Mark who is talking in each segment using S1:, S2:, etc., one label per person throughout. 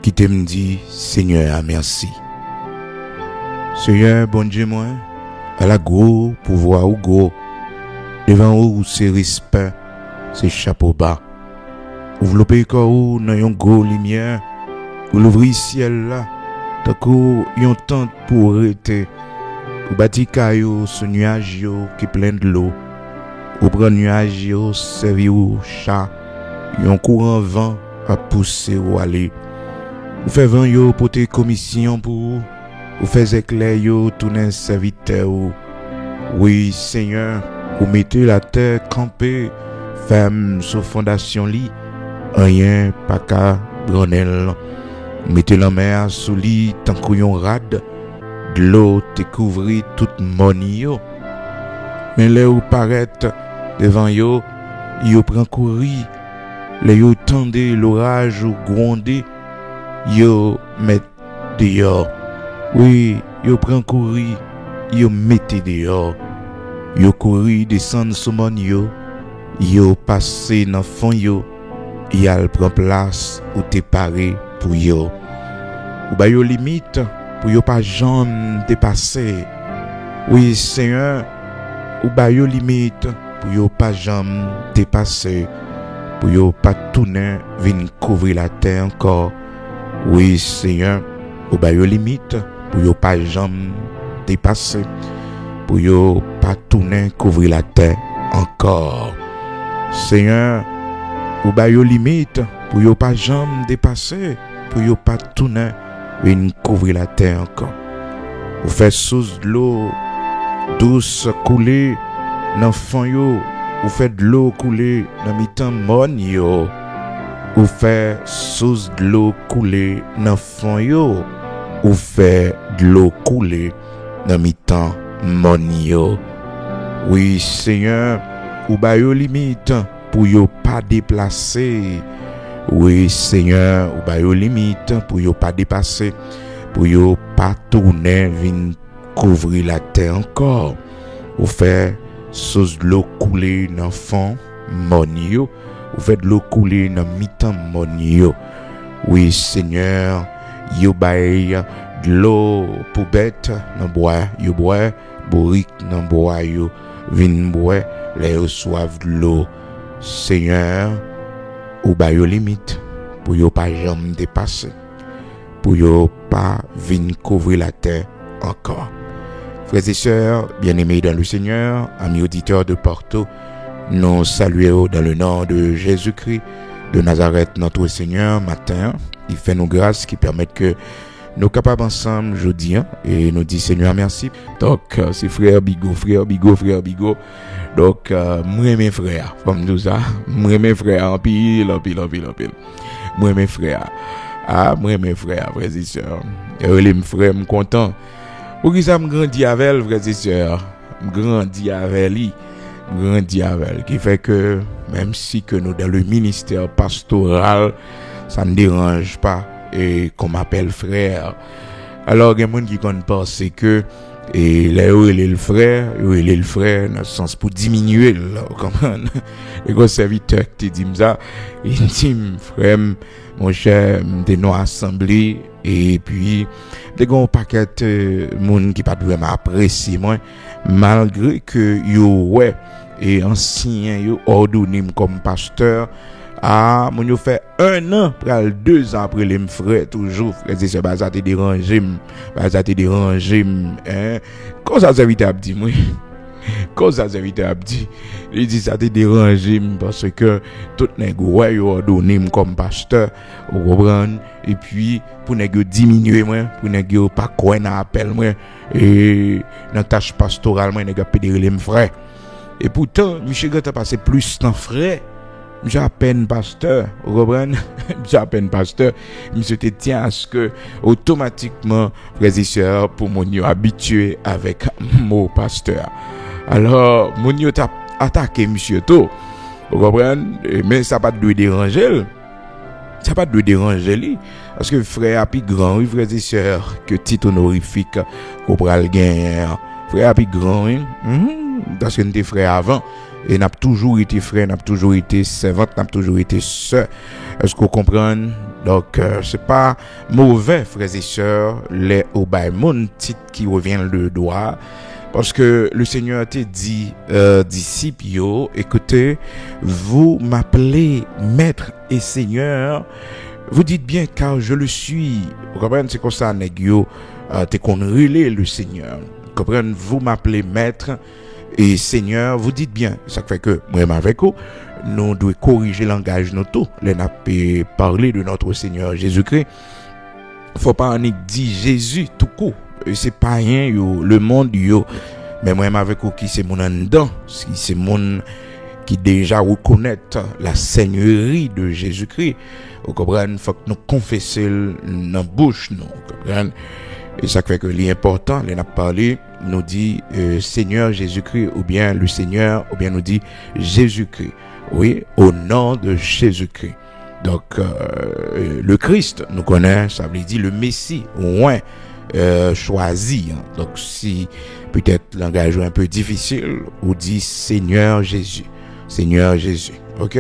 S1: Qui te me dit, Seigneur, merci. Seigneur, bon Dieu, moi, à la gros pouvoir ou gros, devant où c'est respect, c'est chapeau bas. Ouvre le pays où dans une gros lumière, ou l'ouvrir ciel là, tant qu'on y a tant pour arrêter, ou bâtir caillou ce nuage yo qui plein de l'eau, ou prendre nuage yo, servir au chat, yon courant vent à pousser ou aller. Ou fait vent yo pour tes commissions pour ou fait éclair yo tourner serviteur ou. Oui Seigneur, ou mettez la terre campée ferme sous fondation li, rien pas qu'à branel. Mettez la mer sous lit tant qu'on rade, de l'eau te couvrit toute moni yo. Mais là où paraît devant yo, yo prend courir, les yo tendez l'orage ou grondé. Yo met dehors. Oui, yo prend courir, yo mette dehors. Yo courir descend sous mon yo passer dans fond yo, yal prend place ou te paré pour yo. Ou ba yo limite pour yo pas jamais dépasser. Oui, Seigneur, ou ba yo limite pour yo pas jamais dépasser. Pour yo pas tourner vinn couvrir la terre encore. Oui, Seigneur, ou ba yo limite pour yo pas jamais dépasser, pour yo pas tourner couvrir la terre encore. Seigneur, ou ba yo limite pour yo pas jamais dépasser, pour yo pas tourner venir couvrir la terre encore. Ou fait source de l'eau douce couler dans fond yo, ou fait de l'eau couler dans mi-temps mon yo. Ou fait source de l'eau couler dans fond yo, ou fait de l'eau couler dans mi-temps mon yo. Oui Seigneur, ou ba yo limite pour yo pas déplacer. Oui Seigneur, ou ba yo limite pour yo pas dépasser, pour yo pas tourner vinn couvrir la terre encore. Ou fait source de l'eau couler dans fond mon yo. Ou fait de l'eau couler dans mi-temps mon yo. Oui Seigneur, yo bail de l'eau pour bête dans bois, yo bois boric dans bois yo vinn bois les yo soif de l'eau. Seigneur, ou ba yo limite pour yo pas jamais dépasser, pour yo pas vinn couvrir la terre encore. Frères et sœurs, bien-aimés dans le Seigneur, amis auditeurs de Porto, nous saluons dans le nom de Jésus-Christ de Nazareth, notre Seigneur, matin. Il fait nos grâces qui permettent que nous capables ensemble aujourd'hui et nous dit Seigneur merci. Donc, c'est frère Bigot. Donc, moi mes frères, comme tout ça, moi mes frères, en pile. Moi mes frères, frères et sœurs. Et les frères, me content. Pour qui ça me grandit avec elle, frères et sœurs, me grandit avec lui. Qui fait que même si que nous dans le ministère pastoral ça ne dérange pas et qu'on m'appelle frère, alors il y a des gens qui pensent que et là où il est le frère dans le sens pour diminuer là, comment les gros serviteurs qui te disent ça, il dit frère mon cher de nos assemblées et puis des gros paquet monde qui pas vraiment apprécier moi malgré que yo ouais et ancien yo ordonné comme pasteur mon yo fait 1 an pral 2 ans après les frères toujours frère c'est ça ça te déranger hein comment ça serviteur dit moi Cause ça serviteur a dit, il dit ça te dérangé parce que tout nèg ouais yo ordonné comme pasteur, vous comprenez, et puis pour nèg diminuer moi, pour nèg pas quoi dans appel moi et dans tâche pastorale moi nèg pédérer mes frères. Et pourtant, monsieur Gata passé plus temps frère. J'ai à peine pasteur, vous comprenez? J'ai à peine pasteur. Monsieur te tient à ce que, automatiquement, frères et sœurs, pour mon yo habitué avec mon pasteur. Alors, mon yo t'a attaqué monsieur tout. Vous comprenez? Mais ça pas de déranger. Ça pas de déranger lui. Parce que frère a plus grand, oui, frères et sœurs, que titre honorifique, qu'on pral gagner. Frère a plus grand, oui. Parce que nous étions frères avant. Et n'a toujours été frère, n'a toujours été servante, n'a toujours été sœur. Est-ce que vous comprenez? Donc, c'est pas mauvais, frères et sœurs, les au mon titre qui revient le droit. Parce que le Seigneur t'a dit, disciples, écoutez, vous m'appelez maître et Seigneur. Vous dites bien, car je le suis. Vous comprenez? C'est comme ça, négio, t'es qu'on relève le Seigneur. Vous comprenez? Vous m'appelez maître et Seigneur, vous dites bien, ça fait que moi avec vous, nous devons corriger le langage nous tout. Les n'a parler de notre Seigneur Jésus-Christ. Faut pas en dire Jésus tout court. C'est pas rien yo, le monde yo. Mais moi avec vous qui c'est mon en dedans, c'est mon qui déjà reconnaît la seigneurie de Jésus-Christ. Vous comprenez? Faut que nous confessions dans bouche nous, comprenez? Et ça fait que l'important, les n'a parlé, nous dit Seigneur Jésus-Christ, ou bien le Seigneur, ou bien nous dit Jésus-Christ. Oui, au nom de Jésus-Christ. Donc, le Christ, nous connaissons, ça veut dire le Messie, au moins choisi. Hein. Donc, si peut-être langage un peu difficile, on dit Seigneur Jésus. Seigneur Jésus. Ok?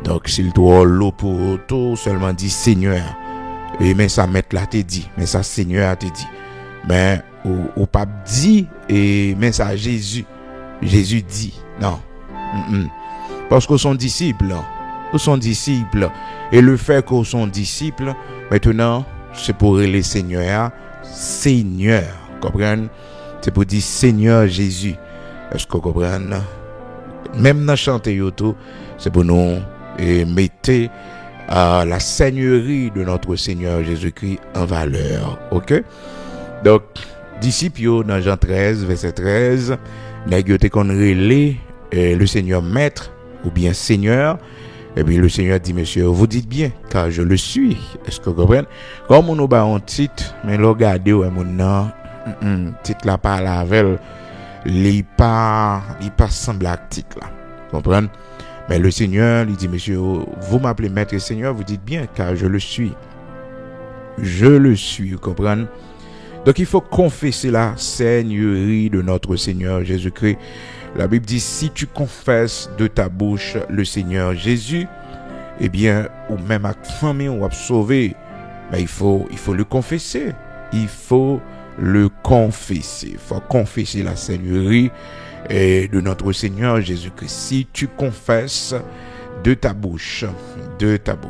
S1: Donc, s'il doit l'eau pour tout, seulement dit Seigneur. Et mais ça met là t'es dit, mais ça Seigneur t'es dit. Mais au pape dit et mais ça Jésus dit. Non. Parce que son disciple, et le fait qu'on sont disciples, maintenant c'est pour les Seigneur, comprenez? C'est pour dire Seigneur Jésus. Est-ce que vous comprenez? Même dans chanter yoto, c'est pour nous mettre la seigneurie de notre Seigneur Jésus-Christ en valeur. Ok? Donc, disciples dans Jean 13, verset 13, n'ayez qu'on relais le Seigneur maître ou bien Seigneur. Et puis le Seigneur dit, monsieur, vous dites bien, car je le suis. Est-ce que vous comprenez? Comme on a un titre, mais regardez, mon nom, titre là pas la veille, il pas semble à titre là. Vous comprenez? Mais le Seigneur lui dit, monsieur, vous m'appelez maître et Seigneur, vous dites bien, car je le suis. Je le suis, vous comprenez? Donc il faut confesser la seigneurie de notre Seigneur Jésus-Christ. La Bible dit, si tu confesses de ta bouche le Seigneur Jésus, eh bien, ou même à famille, on va sauver. Mais il faut le confesser. Il faut le confesser. Il faut confesser la seigneurie de notre Seigneur Jésus-Christ. Si tu confesses de ta bouche,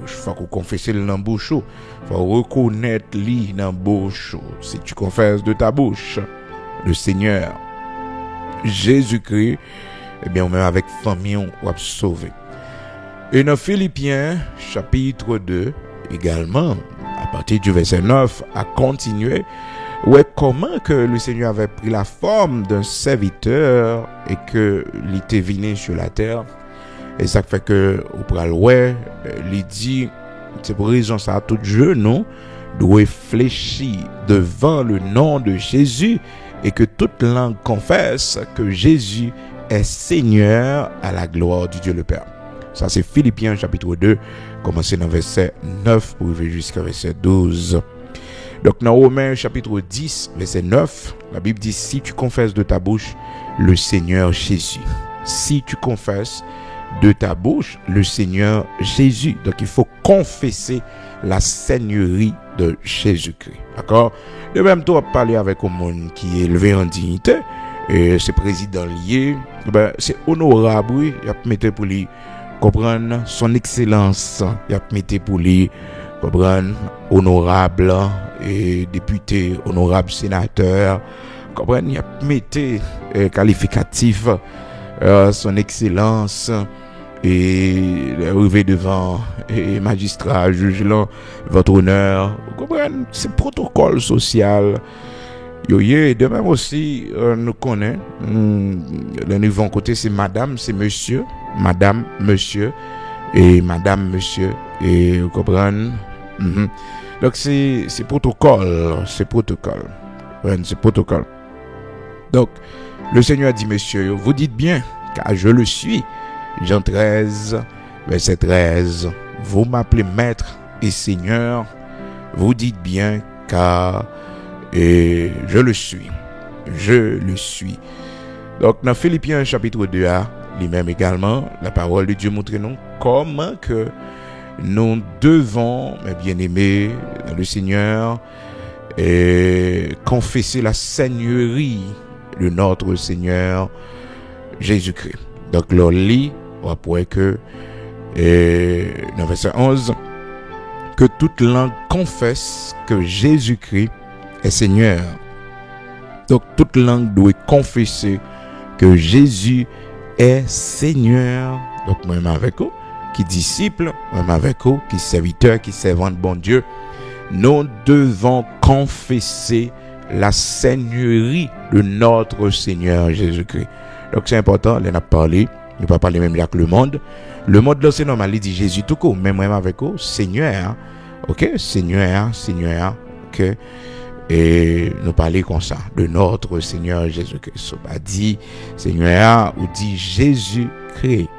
S1: faut qu'on confesse le dans bouche, faut reconnaître lui dans bouche. Si tu confesses de ta bouche le Seigneur Jésus-Christ, eh bien, même avec famille, on va sauver. Et dans Philippiens, chapitre 2, également, à partir du verset 9, à continuer, ouais, comment que le Seigneur avait pris la forme d'un serviteur et que il était venu sur la terre. Et ça fait que, au pral, ouais, il dit, c'est pour raison ça, tout genou doit fléchir devant le nom de Jésus et que toute langue confesse que Jésus est Seigneur à la gloire du Dieu le Père. Ça, c'est Philippiens chapitre 2, commencé dans verset 9 pour arriver jusqu'à verset 12. Donc, dans Romains chapitre 10, verset 9, la Bible dit, si tu confesses de ta bouche le Seigneur Jésus. Si tu confesses de ta bouche le Seigneur Jésus. Donc, il faut confesser la seigneurie de Jésus-Christ. D'accord? De même, toi, parler avec un monde qui est élevé en dignité, et c'est président lié, ben, c'est honorable, oui. Il a mis pour lui comprendre son excellence. Il a mis pour lui comprendre honorable et député, honorable sénateur, comprenez, il a mis qualificatif son excellence et arrivé devant et magistrat, juge là, votre honneur. Vous comprenez, c'est protocole social. De même aussi, nous connaissons, le niveau côté c'est madame, c'est monsieur, madame, monsieur, et madame, monsieur, et vous comprenez. Donc c'est protocole, c'est protocole. Ouais, c'est protocole. Donc, le Seigneur dit, monsieur, vous dites bien, car je le suis. Jean 13, verset 13. Vous m'appelez maître et Seigneur, vous dites bien, car je le suis. Je le suis. Donc, dans Philippiens chapitre 2a, lui-même également, la parole de Dieu montre nous comment que nous devons, mes bien-aimés, dans le Seigneur, confesser la seigneurie de notre Seigneur Jésus-Christ. Donc, l'on lit, après que, dans verset 11, que toute langue confesse que Jésus-Christ est Seigneur. Donc, toute langue doit confesser que Jésus est Seigneur. Donc, moi-même avec vous, qui disciple, moi-même avec vous, qui serviteur, qui servant de bon Dieu, nous devons confesser la seigneurie de notre Seigneur Jésus-Christ. Donc c'est important, on a parlé, ne pas parler même avec le monde. Le monde là c'est normal, il dit Jésus tout court, même avec vous, Seigneur, ok, Seigneur, ok, et nous parler comme ça de notre Seigneur Jésus-Christ. So, pas dit Seigneur ou dit Jésus-Christ.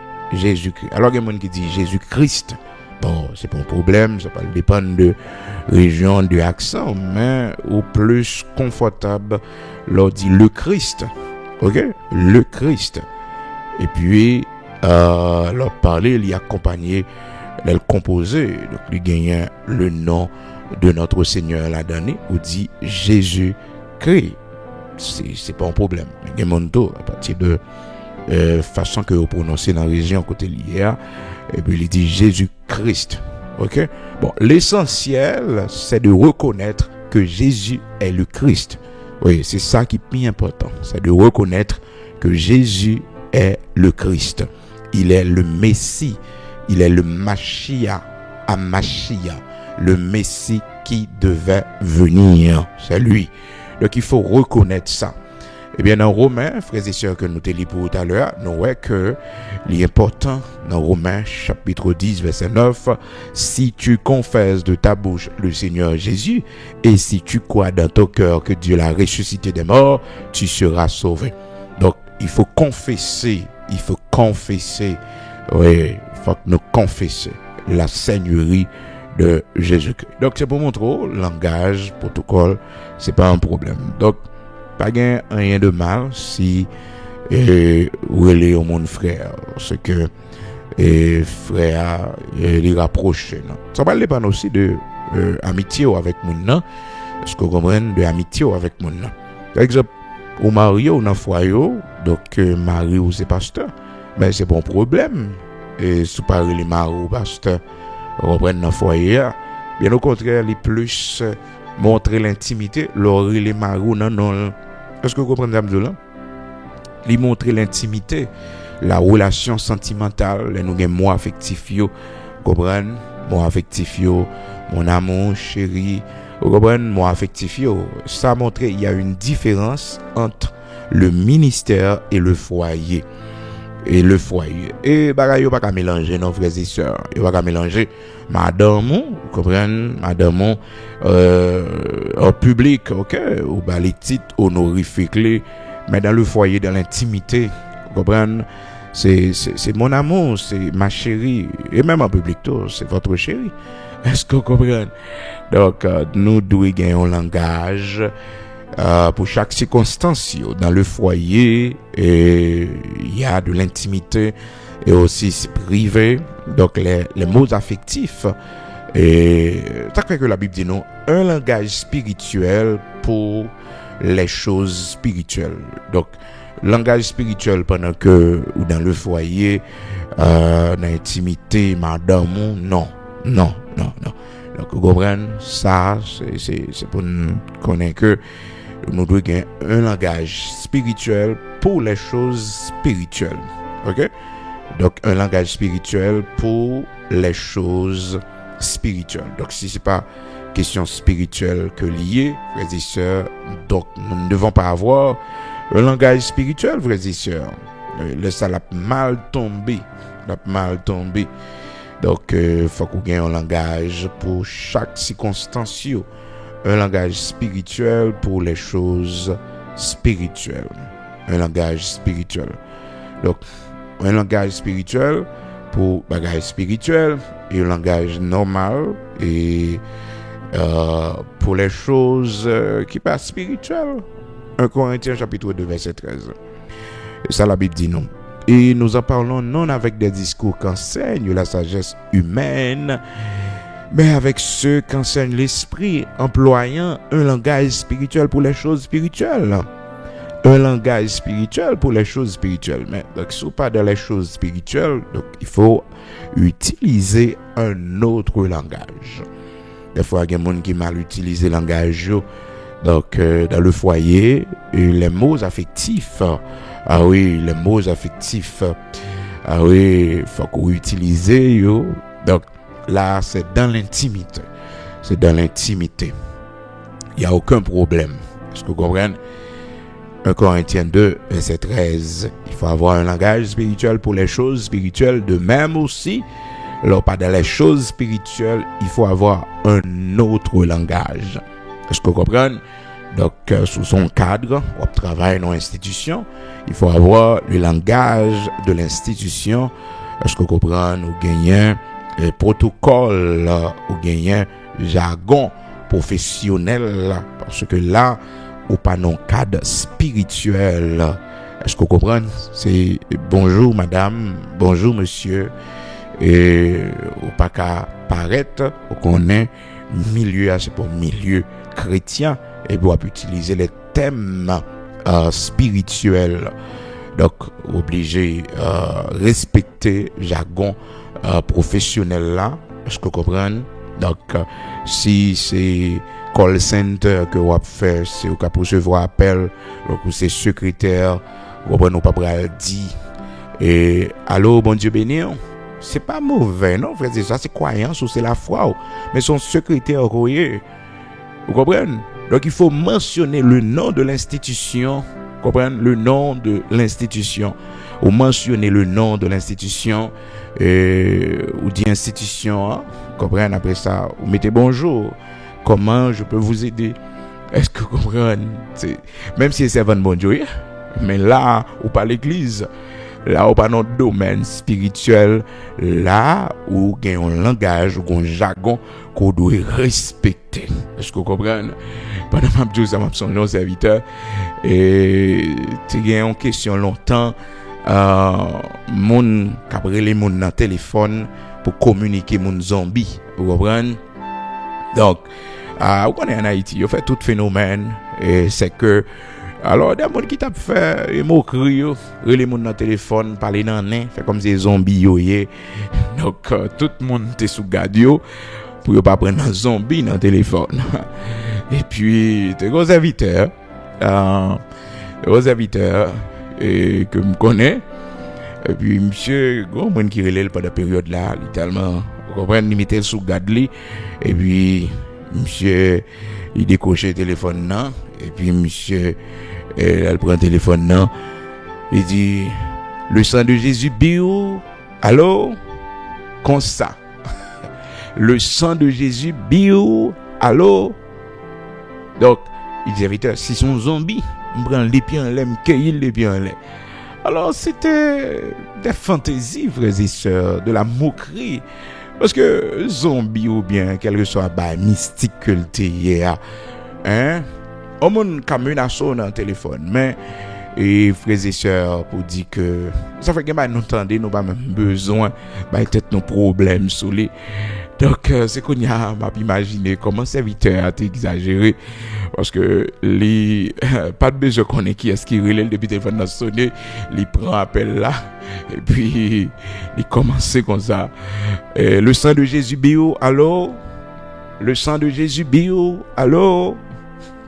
S1: Alors il y a des gens qui disent Jésus-Christ. Bon, c'est pas un problème, ça peut dépendre de région, de accent, mais au plus confortable, l'on dit le Christ. Ok? Le Christ. Et puis, l'on parler, il y a accompagné, il composé, donc il gagne le nom de notre Seigneur la donné, ou dit Jésus-Christ. C'est pas un problème. Il y a mon dos, à partir de façon que vous prononcez dans la région côté lié, et puis il dit Jésus-Christ. Ok? Bon, l'essentiel, c'est de reconnaître que Jésus est le Christ. Oui, c'est ça qui est plus important. C'est de reconnaître que Jésus est le Christ. Il est le Messie. Il est le Mashiach, le Messie qui devait venir. C'est lui. Donc il faut reconnaître ça. Eh bien, dans Romains, frères et sœurs, que nous te lisons pour tout à l'heure, nous voyons que l'important dans Romains, chapitre 10, verset 9, si tu confesses de ta bouche le Seigneur Jésus, et si tu crois dans ton cœur que Dieu l'a ressuscité des morts, tu seras sauvé. Donc, il faut confesser, oui, il faut que nous confessions la Seigneurie de Jésus-Christ. Donc, c'est pour montrer, langage, protocole, c'est pas un problème. Donc, pas rien de mal si vous allez au monde frère, ce que frère les rapproche. Ça va dépendre aussi de amitié avec mon nom. Est-ce que vous comprenez de amitié avec mon nom? Par exemple, au mari ou dans foyer, donc mari ou c'est pasteur, mais c'est pas un problème. Et si vous parlez les mari ou pasteur, vous comprenez dans foyer, bien au contraire, les plus montrer l'intimité, les mari ou non. Est-ce que vous comprenez Abdullah? Lui montrer l'intimité, la relation sentimentale, nous avons moi affectif, vous comprenez? Moi affectif, mon amour, chéri, vous comprenez? Moi affectif, ça montre qu'il y a une différence entre le ministère et le foyer. Et bagaille pas qu'à mélanger nos frères et sœurs. Il pas qu'à mélanger madame, vous comprenez, madame en public, OK, ou bah les titres honorifiques, mais dans le foyer, dans l'intimité, vous comprenez, c'est mon amour, c'est ma chérie, et même en public tout, c'est votre chérie. Est-ce que vous comprenez? Donc nous devons gagner un langage pour chaque circonstance. Dans le foyer, il y a de l'intimité et aussi privé. Donc les mots affectifs, et ça fait que la Bible dit non, un langage spirituel pour les choses spirituelles. Donc langage spirituel pendant que ou dans le foyer, dans l'intimité, madame, non. Donc vous comprenez, ça c'est pour nous connaître que nous devons gagner un langage spirituel pour les choses spirituelles. OK? Donc, un langage spirituel pour les choses spirituelles. Donc, si ce n'est pas question spirituelle que liée, frères et sœurs, donc nous ne devons pas avoir un langage spirituel, frères et sœurs. Ça l'a mal tombé. Donc, il faut qu'on ait un langage pour chaque circonstance. Un langage spirituel pour les choses spirituelles. Un langage spirituel. Donc, un langage spirituel pour bagage spirituel et un langage normal et pour les choses qui pas spirituelles. 1 Corinthiens chapitre 2 verset 13. Et ça la Bible dit non. Et nous en parlons non avec des discours qu'enseigne la sagesse humaine, mais avec ceux qu'enseigne l'esprit, employant un langage spirituel pour les choses spirituelles. Un langage spirituel pour les choses spirituelles. Mais donc, si on parle de les choses spirituelles, donc il faut utiliser un autre langage. Des fois, il y a des gens qui mal utilisent le langage. Donc, dans le foyer, les mots affectifs. Ah oui, les mots affectifs. Ah oui, il faut qu'on utilise. Donc, là, c'est dans l'intimité. C'est dans l'intimité. Il n'y a aucun problème. Est-ce que vous comprenez? 1 Corinthiens 2, verset 13. Il faut avoir un langage spirituel pour les choses spirituelles. De même aussi, alors pas dans les choses spirituelles, il faut avoir un autre langage. Est-ce que vous comprenez? Donc, sous son cadre, on travaille dans l'institution, il faut avoir le langage de l'institution. Est-ce que vous comprenez? Ou gagner un protocole, ou gagner un jargon professionnel, parce que là, ou pas non cadre spirituel. Est-ce que vous comprenez? C'est bonjour madame, bonjour monsieur, et ou pas qu'à paraître, ou qu'on est milieu, c'est pour milieu chrétien, et doit utiliser les thèmes spirituels. Donc, obligé respecter jargon professionnel là. Est-ce que vous comprenez? Donc, si c'est call center que vous fait, c'est au cas pour recevoir appel, donc c'est secrétaire, vous ne pas dire et allô, bon Dieu béni. C'est pas mauvais, non, frère, ça c'est croyance ou c'est la foi, mais son secrétaire, vous comprenez? Donc il faut mentionner le nom de l'institution, vous comprenez? Le nom de l'institution, ou mentionner le nom de l'institution, ou dit institution, hein? Vous comprenez? Après ça, vous mettez bonjour. Comment je peux vous aider? Est-ce que vous comprenez? Même si c'est servant de bon Dieu, mais là, ou pas l'église, là, ou pas notre domaine spirituel, là, où il y a un langage, ou un jargon qu'on doit respecter. Est-ce que vous comprenez? Pendant que je suis son serviteur, et il y a une question longtemps, mon cabré les moun dans téléphone pour communiquer mon zombie. Vous comprenez? Donc, on est en Haïti, on fait tout phénomène, et c'est que, alors, des gens qui t'a fait des moqueries, les gens dans le téléphone, parler dans le fait comme des zombies, donc, tout le monde est sous garde, pour ne pas prendre un zombie dans le téléphone. Et puis, des gros inviteurs, et que je connais, et puis, monsieur, gros monde qui relève pendant la période là, littéralement, vous comprenez, limiter sous garde, et puis, monsieur, il décoche le téléphone, non, et puis, monsieur, elle prend le téléphone, non, il dit, le sang de Jésus, bio, allô, comme ça, le sang de Jésus, bio, allô, donc, il dit, si son zombie, on prend les pieds en l'air, on cueille les pieds en l'air. Alors, c'était des fantaisies, frères et sœurs, de la moquerie. Parce que zombie ou bien, quel que soit bah, mystique que le hier, hein, on m'a menacé dans le téléphone. Mais, et frères et sœurs, pour dire que ça fait que nous entendons, nous pas même besoin, peut-être nos problèmes sous les. Donc, c'est qu'on y a imaginé comment serviteur a été exagéré. Parce que pas de besoin qu'on ait qui est-ce qui relève depuis le téléphone a sonné, il prend appel là, et puis il commence comme ça. Le sang de Jésus bio, allô? Le sang de Jésus bio, allô?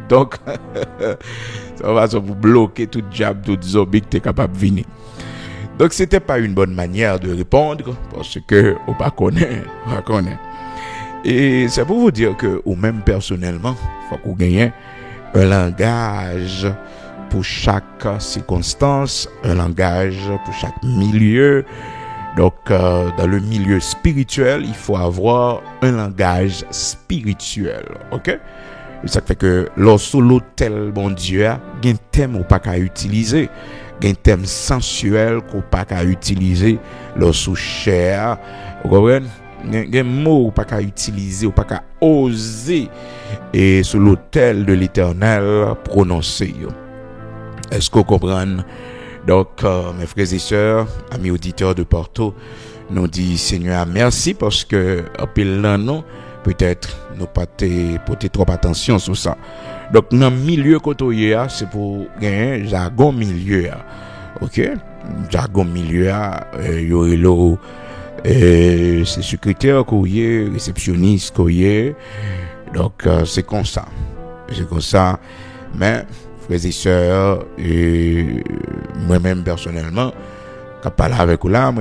S1: Donc, ça va vous bloquer tout diable, tout zombie que tu es capable de venir. Donc, c'était pas une bonne manière de répondre parce que on pas connaît. Et c'est pour vous dire que, ou même personnellement, faut qu'on gagne un langage pour chaque circonstance, un langage pour chaque milieu. Donc, dans le milieu spirituel, il faut avoir un langage spirituel, ok? Et ça fait que lorsque l'autel, bon Dieu, il y a un thème qu'on pas qu'à utiliser, un thème sensuel qu'on pas qu'à utiliser lorsque cher, vous comprenez? Il y a un mot qu'on pas qu'à utiliser, ou pas qu'à oser et sur l'autel de l'Éternel prononcer. Est-ce qu'on comprend? Donc, mes frères et sœurs, amis auditeurs de Porto, nous dit Seigneur merci parce que appelons nous peut-être nous pas porter trop attention sur ça. Donc dans le milieu côté c'est pour gagner jargon milieu. OK? Jargon milieu yo c'est secrétaire courrier, réceptionniste courrier. Donc c'est comme ça. Mais frères et sœurs, et moi-même personnellement, quand je parle avec vous là,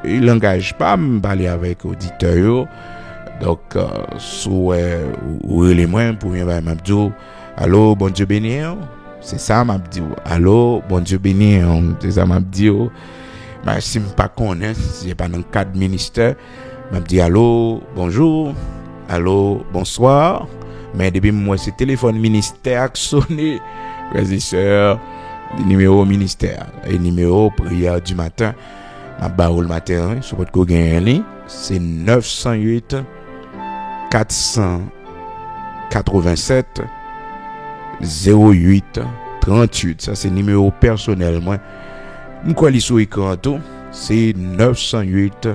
S1: il n'engage pas à me parler avec auditeurs. Donc, ou les moins pour me dire, allô, bon Dieu béni. C'est ça, m'a dit. Allô, bon Dieu béni. C'est ça, m'a dit. Mais si je ne pas connais, si je pas dans le cadre ministère, m'a dit, allô, bonjour. Allô, bonsoir. Mais depuis moi, c'est téléphone ministère qui sonne, frères et sœurs, numéro ministère, et numéro prière du matin, ma barre le matin, sur votre courrier, c'est 908 487 08 38. Ça, c'est numéro personnel, moi. M'quoi li sou écran tout, c'est 908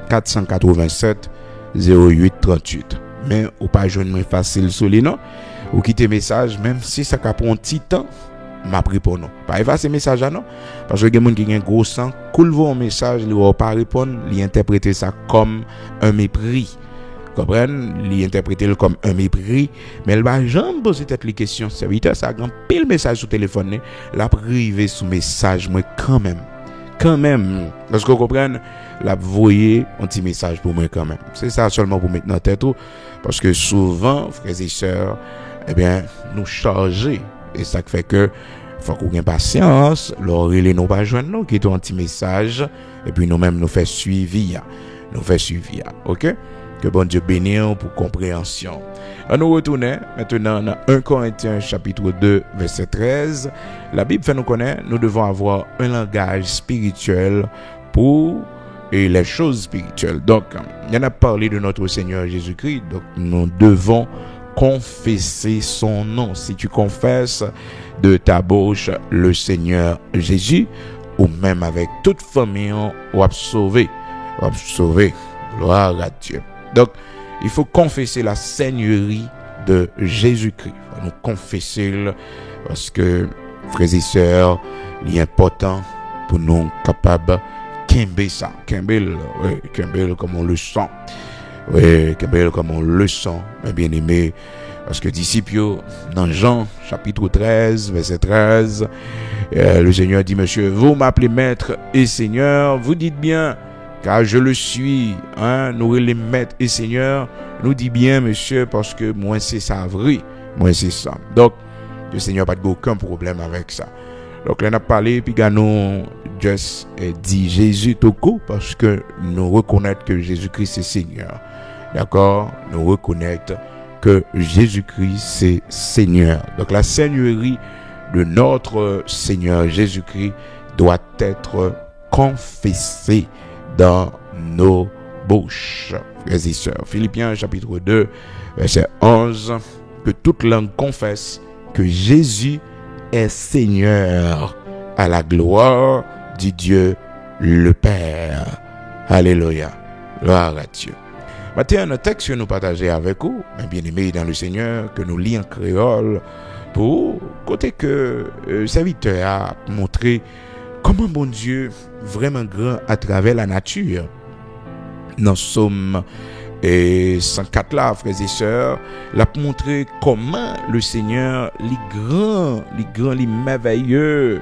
S1: 487 08 38. Mais ou pas joindre facile sur les non ou quitter message même si ça prend un petit temps m'a pris pour non pas effacer message non parce que quelqu'un qui a un gros sang coule vos message il va pas répondre il interpréter ça comme un mépris comprendre il interpréter comme un mépris mais elle va jamais poser tête les questions serviteur ça grand pile message sur téléphone la privé sous message moi quand même parce que vous comprenez la voyer un petit message pour moi quand même c'est ça seulement pour mettre dans tête parce que souvent frères et sœurs eh bien nous charger et ça fait que faut qu'on ait patience leur les nous pas joindre nous qui ont un petit message et puis nous même nous fait suivi OK que bon Dieu bénisse pour compréhension. On nous retourner maintenant dans 1 Corinthiens chapitre 2 verset 13. La Bible fait nous connaître, nous devons avoir un langage spirituel pour et les choses spirituelles. Donc, il y en a parlé de notre Seigneur Jésus-Christ. Donc, nous devons confesser son nom. Si tu confesses de ta bouche le Seigneur Jésus, ou même avec toute famille, on va sauver. Gloire à Dieu. Donc, il faut confesser la seigneurie de Jésus-Christ. Il faut nous confesser parce que, frères et sœurs, il est important pour nous capables Kembe ça, Kembe comme on le sent. Oui, Kembe comme on le sent, mes bien-aimés. Parce que disciples, dans Jean, chapitre 13, verset 13, le Seigneur dit, monsieur, vous m'appelez maître et Seigneur, vous dites bien, car je le suis, nous les maîtres et Seigneur, nous dit bien, monsieur, parce que moi c'est ça vrai, moi c'est ça. Donc, le Seigneur n'a pas aucun problème avec ça. Donc, là, on a parlé, puis nous juste dit Jésus tout coup, parce que nous reconnaissons que Jésus-Christ est Seigneur. D'accord? Nous reconnaissons que Jésus-Christ c'est Seigneur. Donc, la seigneurie de notre Seigneur Jésus-Christ doit être confessée dans nos bouches. Frères et sœurs, Philippiens chapitre 2, verset 11, que toute langue confesse que Jésus est Seigneur à la gloire du Dieu le Père. Alléluia. Gloire à Dieu. Maintenant, un texte que nous partageons avec vous, mes bien-aimés dans le Seigneur, que nous lisons en créole, pour côté que serviteur a montré comment bon Dieu vraiment grand à travers la nature. Dans Somme Et 104 là, frères et sœurs, l'a montré comment le Seigneur, les merveilleux,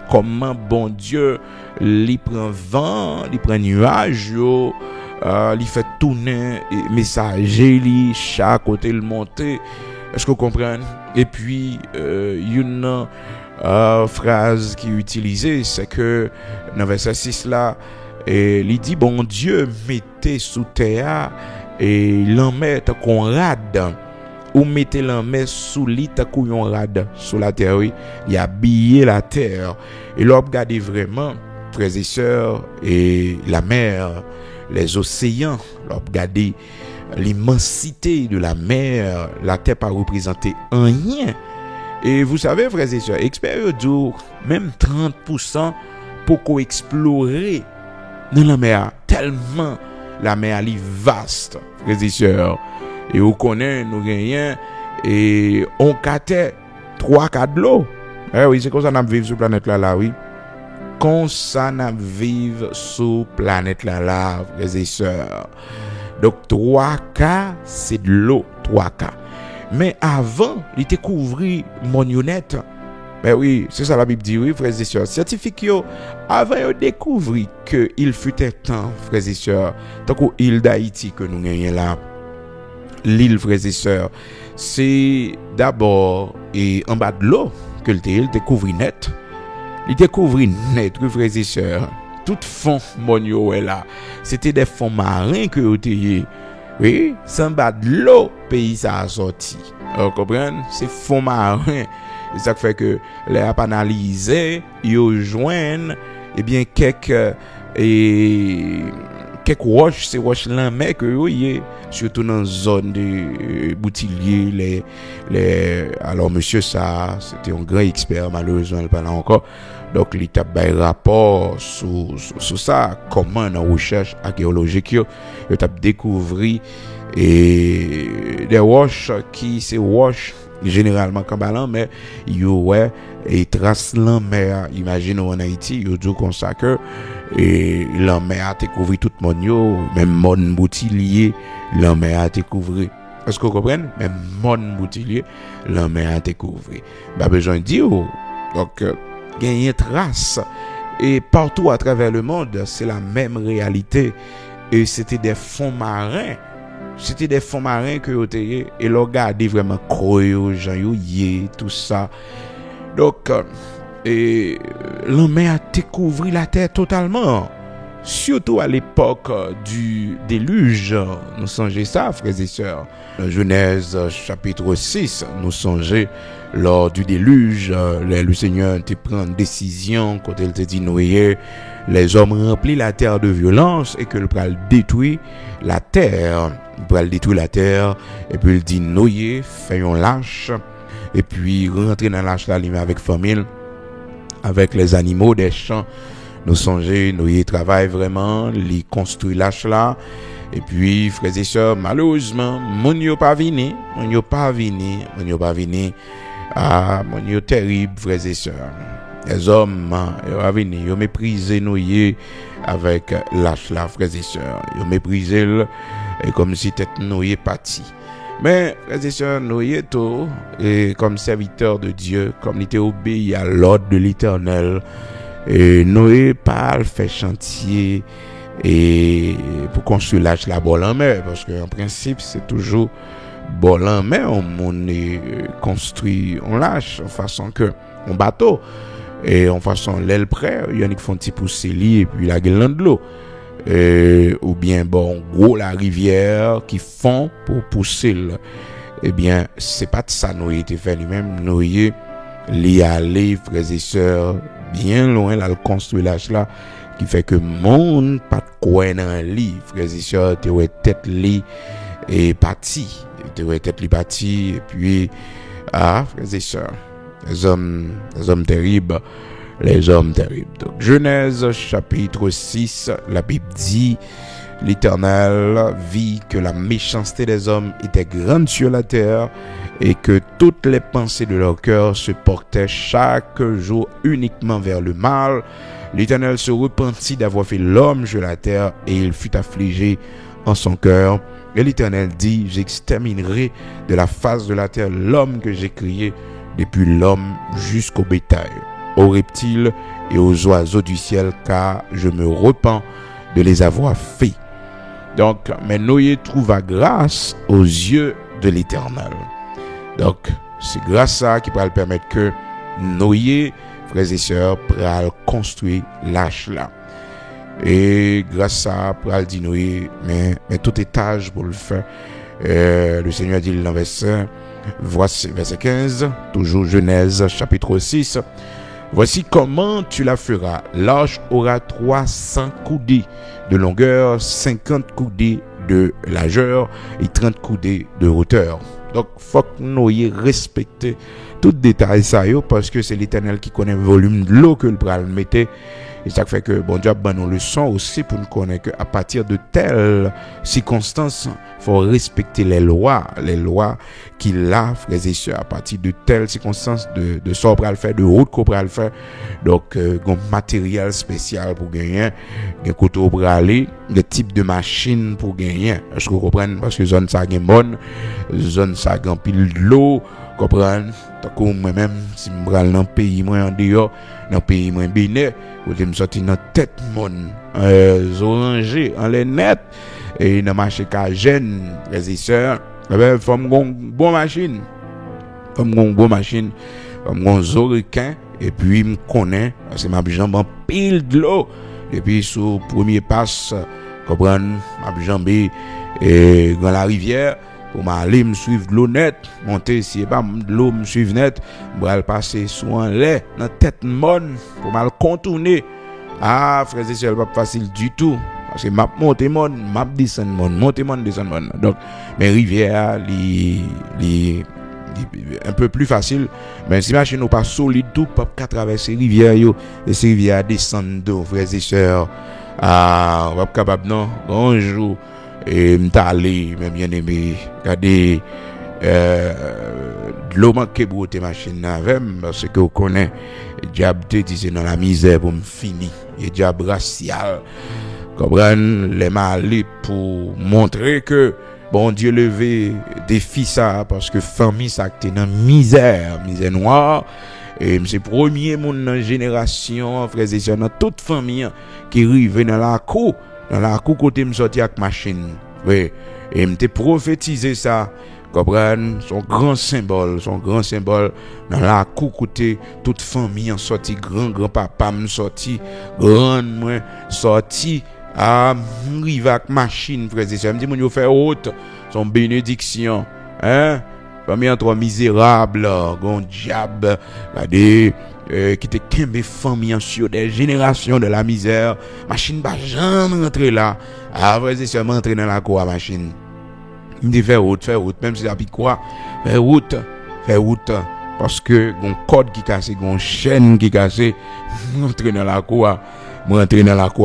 S1: comment bon Dieu, il prend vent, il prend nuage, il fait tourner messager, chaque côté le monter. Est-ce que vous comprenez? Et puis, une phrase qui est utilisée, c'est que dans verset 6 là, et il dit bon Dieu mettez sous terre et l'en met qu'on rade ou mettez l'en met sous lit qu'on rade sous la terre, oui, il a habillé la terre. Et là regardez vraiment, frères et sœurs, et la mer, les océans, là regardez l'immensité de la mer, la terre pas représenter rien. Et vous savez, frères et sœurs, experts disent même 30% pour qu'on explorer dans la mer, tellement la mer est vaste, frères et sœurs. Et on connaît, nous gagnons, et on capte 3-4 de l'eau. Eh oui, c'est comme ça qu'on vit sur la planète là, oui. Comme ça qu'on vit sur la planète là, frères et sœurs. Donc 3K, c'est de l'eau, 3K. Mais avant, il découvrit Monionnette. Ben oui, c'est ça la Bible dit, oui, frères et sœurs. Scientifiques, avant de découvrir qu'il fut un temps, frères et sœurs, tant qu'au île d'Haïti que nous gagnons là, l'île, frères et sœurs, c'est d'abord et en bas de l'eau que le découvrit net. Il découvrit net, frères et sœurs. Tout fond monio est là. C'était des fonds marins que vous étiez. Oui, sans bas de l'eau, pays ça a sorti. Vous comprenez? C'est fonds marins. Et ça fait que les a analysé, ils joignent quelques roches, ces roches là mais que oui, surtout dans zone de Boutillier, alors monsieur ça, c'était un grand expert, malheureusement il pas là encore. Donc il t'a fait rapport sur ça, comment dans recherche archéologique il t'a découvert et des roches qui c'est roches généralement comme ballon mais ouais et trace la mer, imagine en Haïti yo dit comme ça que et la mer a découvert tout le monde, même mon Boutillier la mer a découvert. Est-ce que vous comprenez? Même mon Boutillier la mer a découvert. Pas besoin de dire. Donc gagner trace et partout à travers le monde, c'est la même réalité et c'était des fonds marins. C'était des fonds marins que vous avez et le regardez vraiment croyez gens tout ça. Donc et l'homme a découvert la terre totalement, surtout à l'époque du déluge. Nous songez ça, frères et sœurs. Dans Genèse chapitre 6, nous songez lors du déluge, le Seigneur te prend une décision quand il te dit Noé, les hommes remplissent la terre de violence et que le pral détruit la terre. Il pral détruire la terre et puis il dit Noé, faisons lâche et puis rentrer dans lâche là avec famille, avec les animaux des champs. Nous songez, Noé travaille vraiment, il construit lâche là. Et puis, frères et sœurs, malheureusement, mon yo pas vini. Ah, mon yo terrible, frères et sœurs. Les hommes, ils ont venu, ils ont méprisé Noé avec lâche là, frères et sœurs. Ils ont méprisé et comme si tête Noé parti. Mais, frères et sœurs, Noé tout, et comme serviteur de Dieu, comme il était obéi à l'ordre de l'Éternel, et Noé pas fait chantier et pour construire l'âge la bol en mer, parce qu'en principe c'est toujours bol en mer, on est construit on lâche en façon que on bateau et en façon l'aile près il y en a qui font petit pousser et puis la gueule de l'eau ou bien bon gros la rivière qui font pour pousser eh bien c'est pas de ça Noé était fait lui-même. Noé li aller frères et sœurs bien loin là le construire l'âge là qui fait que monde pas quoi dans lit frères et sœurs te ouais tête li et parti te ouais tête li parti et puis frères et sœurs les hommes terribles. Donc Genèse chapitre 6, la Bible dit l'Éternel vit que la méchanceté des hommes était grande sur la terre et que toutes les pensées de leur cœur se portaient chaque jour uniquement vers le mal. L'Éternel se repentit d'avoir fait l'homme sur la terre, et il fut affligé en son cœur. Et l'Éternel dit, j'exterminerai de la face de la terre l'homme que j'ai créé, depuis l'homme jusqu'au bétail, aux reptiles et aux oiseaux du ciel, car je me repens de les avoir faits. Donc, mais Noé trouva grâce aux yeux de l'Éternel. Donc, c'est grâce à ça qui va le permettre que Noé, frères et sœurs, pourra construire l'arche là. Et grâce à ça, pourra dire Noé, mais tout étage pour le faire. Le Seigneur dit dans verset 15, toujours Genèse chapitre 6. Voici comment tu la feras. L'arche aura 300 coudées de longueur, 50 coudées de largeur et 30 coudées de hauteur. Donc, faut que Noé respecte tout détail ça parce que c'est l'Éternel qui connaît le volume de l'eau que le bras le mettait. Et ça fait que bon Dieu ben nous le sent aussi pour nous connaître qu'à partir de telles circonstances, faut respecter les lois qu'il a, frères et sœurs, à partir de telles circonstances de ça pour le faire, de route qu'on pourra le faire. Donc un matériel spécial pour gagner, un couteau pour aller, des types de machines pour gagner. Est-ce que vous comprenez? Parce que zone ça gagne bonne, zone ça gagne pile de l'eau, comprendre? Tant que moi-même si me bral dans pays moi en dehors, dans pays moi bénin, où me sorti dans tête mon orangé en les net et dans marché ka jeune frères et sœurs, ben faut bon machine. Comme bon machine, comme bon zoricain et puis me connaît parce que m'a jambe en pile de l'eau et puis sur premier passe comprendre m'a jambe et dans la rivière pour m'aller me suivre de l'eau net, monter si pas de l'eau me suivre net, m'al passer sous un lait dans tête bonne pour mal contourner. Ah frères et sœurs, pas facile du tout parce que m'a monter mon, m'a descendre mon, monter mon, descendre mon. Donc mais rivière li un peu plus facile, mais si machine pas solide tout pas traverser rivière yo et ces rivières descendre d'eau frères et sœurs. Ah on va pas capable non bonjour et m't'aller même bien aimé regarder de l'eau manque pour tes machines avec parce que on connaît diable te dit c'est dans la misère pour me finir et diable racial comprendre les mal pour montrer que bon Dieu levé défi ça parce que famille ça qui est dans misère noire et c'est premier monde dans génération frères et sœurs dans toute famille qui arrive dans la cour côté me sorti avec machine oui et me prophétiser ça comprendre son grand symbole dans la cour côté toute famille en sorti grand papa me sorti grand moi sorti à arrive avec machine frère et sœur me dit mon yo faire haute son bénédiction hein famille entre misérable gon diable regardez qui te kembe famille sur des générations de la misère machine pas jamais rentrer là après c'est seulement entrer dans la cour machine il dit faire route même si ça pique quoi faire route parce que gon code qui cassé gon chaîne qui cassé entrer dans la cour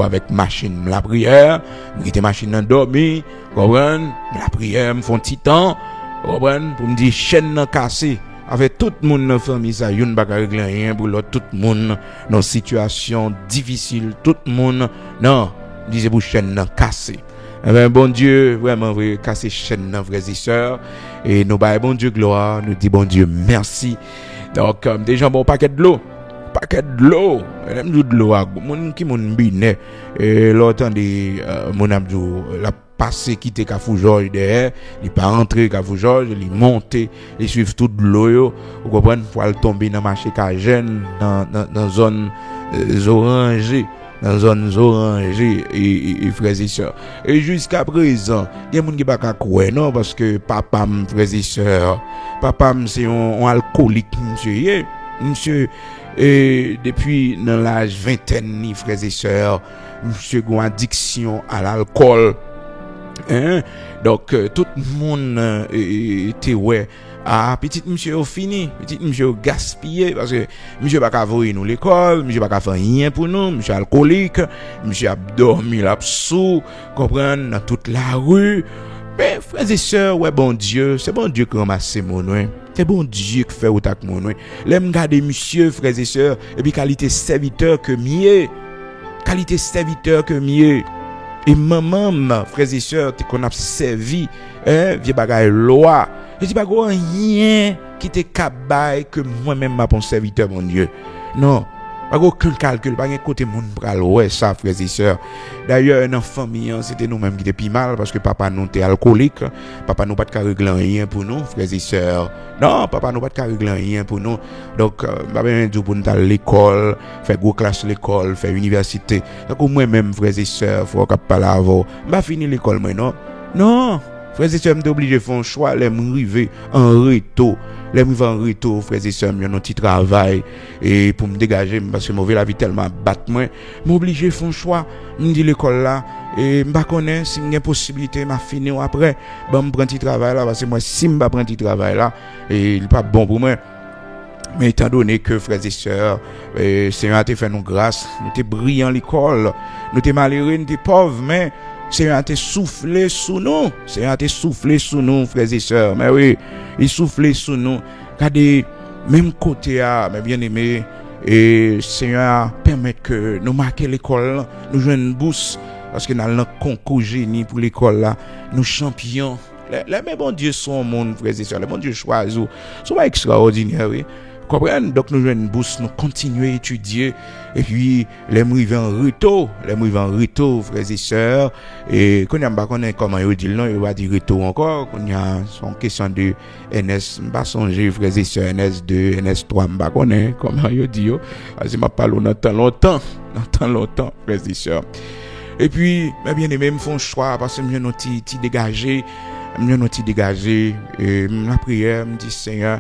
S1: avec machine la prière m'était machine dans dormir comprendre la prière me font petit temps comprendre pour me dire chaîne nan cassé avec tout le monde dans famille ça yon pas régler rien pour l'autre tout le monde dans situation difficile tout le monde non disait pour chaîne nan cassé ben bon Dieu vraiment vrai casser chaîne nan frères et sœurs et nous bail bon Dieu gloire nous dit bon Dieu merci donc déjà bon paquet de l'eau même de l'eau mon qui mon biné et l'autant de mon abdou la passé quitter Kafou Georges derrière il pas rentrer Kafou Georges il monter il suivre toute l'eau vous comprenez pour aller tomber dans marché Cagène dans zone orangée et frères et sœurs et jusqu'à présent il y a monde qui pas croire non parce que papa frères et sœurs papa c'est un alcoolique monsieur et depuis dans l'âge vingtaine frères et sœurs monsieur a une addiction à l'alcool hein? Donc tout le monde était ouais petit monsieur fini petit monsieur gaspillé parce que monsieur pas voyer nous l'école monsieur pas faire rien pour nous monsieur alcoolique monsieur a dormi là sous comprendre dans toute la rue mais frères et sœurs ouais bon Dieu c'est bon Dieu qui ramasse mon ouais c'est bon Dieu qui fait autant que mon ouais l'aime garder monsieur frères et sœurs et puis qualité serviteur que mieux qualité serviteur que mieux. Et maman, frères et sœurs, qu'on a servi, vieux bagay loi. Je dis pas rien qui te cabay que moi-même m'a bon serviteur, mon Dieu. Non. Pas aucun calcul, pas un côté moun pral ouais ça frères et sœurs. D'ailleurs dans famille c'était nous mêmes qui était plus mal parce que papa nous était alcoolique, papa nous pas de régler rien pour nous frères et sœurs. Non, papa nous pas de régler rien pour nous. Donc papa nous dit pour nous aller à l'école, faire gros classe l'école, faire université. Donc moi même frères et sœurs, faut qu'on parle avant. Pas fini l'école moi non. Non. Frères et sœurs, m'étais obligé de faire un choix, les m'arriver en retour. Les m'arriver en retour, frères et sœurs, j'ai un petit travail et pour me dégager parce que mauvais la vie tellement battre moi, m'obligé de faire un choix. Me dit l'école là et m'pas connais si j'ai possibilité m'a fini ou après, ben me prendre petit travail là parce que moi si m'pas prendre petit travail là et il pas bon pour moi. Mais étant donné que frères et sœurs, Seigneur a fait nous grâce, nous étions brillants à l'école, nous étions malheureux, nous étions pauvres, mais Seigneur a soufflé sous nous. Seigneur a soufflé sous nous, frères et sœurs. Mais oui, il soufflé sous nous. Regardez, même côté, mais bien aimé, et Seigneur permet que nous marquions l'école, nous jouons une bourse, parce que nous avons un concours génie pour l'école là, nous champions. Les bons dieux sont au monde, frères et sœurs. Les bons dieux choisissent. C'est pas extraordinaire, oui. Comprenez? Donc nous jouons une bourse, nous continuons à étudier et puis les arrivés en retour, frères et sœurs, et quand on pas connaît comment ils disent non, il va dire retour encore, quand il y a son question de NS, pas songer frères et sœurs NS2, NS3, pas connaît comment ils disent, c'est m'a parlé longtemps, frères et sœurs. Et puis bien aimé me font choix parce que me nous ti dégager, et la prière me dit Seigneur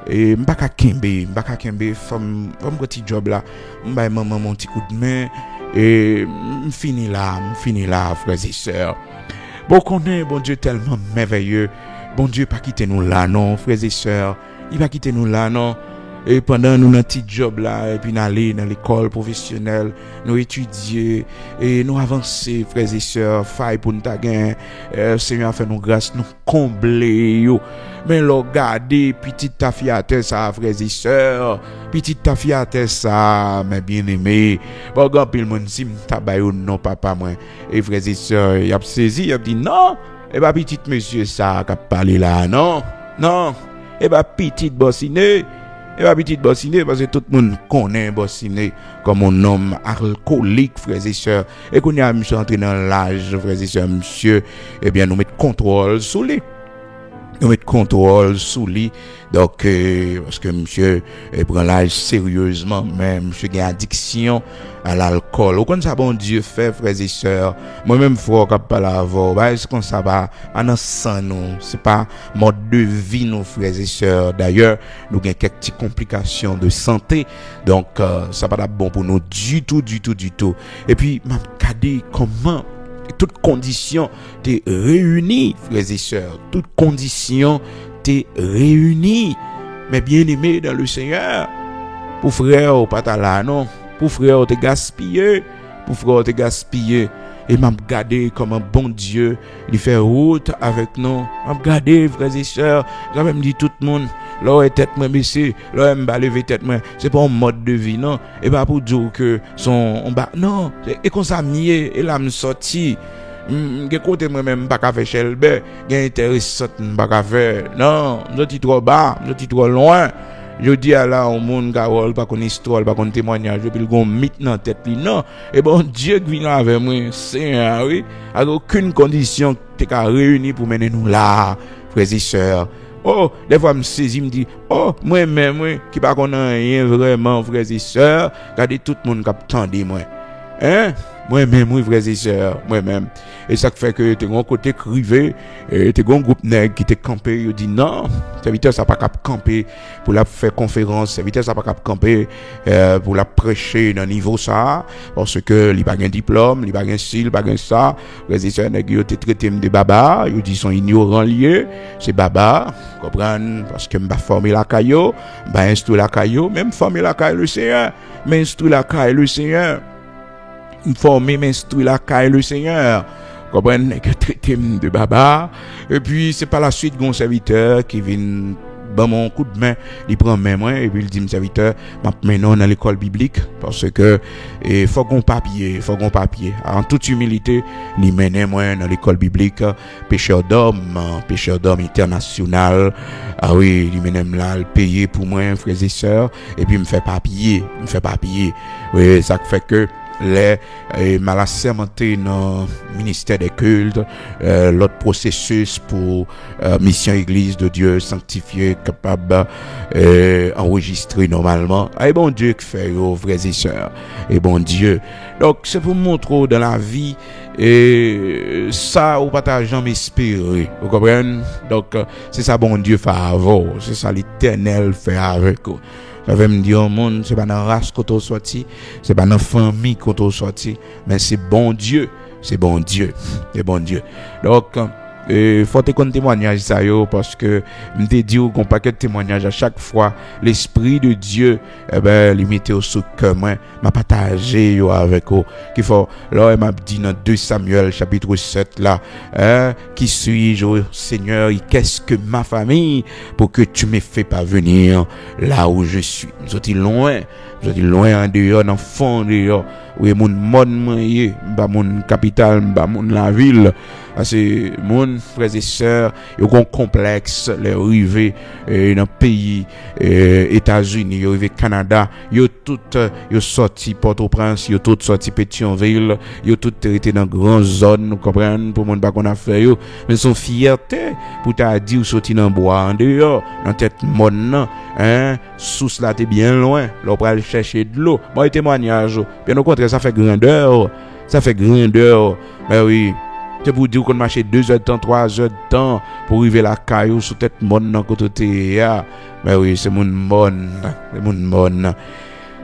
S1: et m'baka kembe femme petit job là m'bay maman mon petit coup de main et m'fini là frères et sœurs. Bon connaît bon Dieu tellement merveilleux, bon Dieu pas quitter nous là non frères et sœurs, il va quitter nous là non. Et pendant nous notre petit job là et puis aller dans l'école professionnelle, nous étudier et nous avancer frères et sœurs, faille pour nous gagner, Seigneur a fait nous grâce nous combler yo. Mais regardez petite tafiate ça frères et sœurs, petite tafiate ça mes bien-aimés. Bon grand pile monde si m'tabay non papa moi et frères et sœurs, y a saisi, y a dit non, et pas petit monsieur ça qui parler là non, et pas petite bossiné. Et pas petite bossiné parce que tout le monde connaît bossiné comme un homme alcoolique frères et sœurs et qu'on y a monsieur entré dans l'âge frères et sœurs monsieur eh bien nous mettre contrôle sur lui. Donc parce que monsieur prend l'âge sérieusement même monsieur a une addiction à l'alcool. Au ça bon Dieu fait frères et sœurs. Moi-même frère qui parle avant, est-ce qu'on ça va en sang nous, c'est pas mode de vie nos frères et sœurs. D'ailleurs, nous avons quelques petites complications de santé. Donc ça pas bon pour nous du tout. Et puis m'a regardé comment toutes conditions t'es réunies frères et sœurs, toutes conditions t'es réunies mais bien aimé dans le Seigneur pour frère ou pas là non pour frère t'es gaspillé et m'a regardé comme un bon Dieu il fait route avec nous m'a regardé frères et sœurs quand même dit tout le monde là tête moi baissée là me lever tête moi c'est pas un mode de vie non et pas pour dire que son non et comme ça mieux et là me sorti que côté moi même pas faire chelbe gain intéressant pas faire non je suis trop bas je suis trop loin je dis à là au monde garol pas connait histoire pas connait témoignage puis le gon mythe dans tête li non et bon Dieu qui vient avec moi c'est oui avec aucune condition t'es qu'à réunir pour mener nous là frères et sœurs. Oh, des fois me saisis me dit oh moi-même qui pas connait rien vraiment frères et sœurs, regardez tout le monde qui attendait moi. Hein? Moi-même frères et sœurs, moi-même. Et ça fait que t'es un côté crivé et t'es un groupe nèg qui t'est campé, il dit non, serviteur ça pas cap camper pour la faire conférence, serviteur ça pas cap camper pour la prêcher dans niveau ça parce que il pas gain diplôme, il pas gain style, il pas gain ça. Frères et sœurs nèg yo t'es traité de baba, ils dit sont ignorants liés, c'est baba, comprendre parce que m'a formé la caillou, m'a instruit la caillou, même formé la caillou le Seigneur, m'instruit la caillou le Seigneur. Informer, m'instruire la caille le Seigneur. Comprenez que traiter de baba. Et puis, c'est par la suite, un serviteur qui vient ben mon coup de main, il prend mes mains et puis il dit mon serviteur, maintenant dans l'école biblique parce que faut qu'on papier. En toute humilité, il mène moi dans l'école biblique pêcheur d'hommes international. Ah oui, il mène là le payer pour moi frères et sœurs et puis me fait papier. Oui, ça fait que les mal assermenté dans le ministère des cultes, l'autre processus pour mission église de Dieu sanctifié, capable enregistrer normalement. Et bon Dieu qui fait aux frères et sœurs. Et bon Dieu. Donc c'est pour montrer dans la vie et ça ou pas jamais espérer. Vous comprenez? Donc c'est ça bon Dieu fait avant, c'est ça l'Éternel fait avec vous. Ça veut me dire au monde, c'est pas dans la race qu'on est sorti, c'est pas dans la famille qu'on est sorti, mais c'est bon Dieu. Donc, faut te compter témoignage ça yo parce que me te dit qu'on paquet de témoignage à chaque fois l'esprit de Dieu il mettait au sous cœur moi m'a partagé yo avec vous qu'il faut là il m'a dit dans 2 Samuel chapitre 7 là qui suis-je Seigneur et qu'est-ce que ma famille pour que tu me fais parvenir là où je suis je suis loin en dehors dans fond dehors oui mon monde pas mon capitale pas mon la ville c'est mon frères et sœurs ils ont complexe les arrivés dans pays États-Unis ils arrivés Canada ils tout ils sorti Port-au-Prince ils tout sorti Pétionville ils tout été dans grande zone nous comprenons pour monde pas qu'on a fait yo mais son fierté pour t'a dit ou sorti dans bois en dehors dans tête monde sous là t'es bien loin là pour aller chercher de l'eau bon témoignage bien au contraire ça fait grandeur mais oui c'est pour dire qu'on marche 2 heures de temps, 3 heures de temps pour arriver à la caillou sous tête monde dans côté ya. Mais oui, c'est mon monde.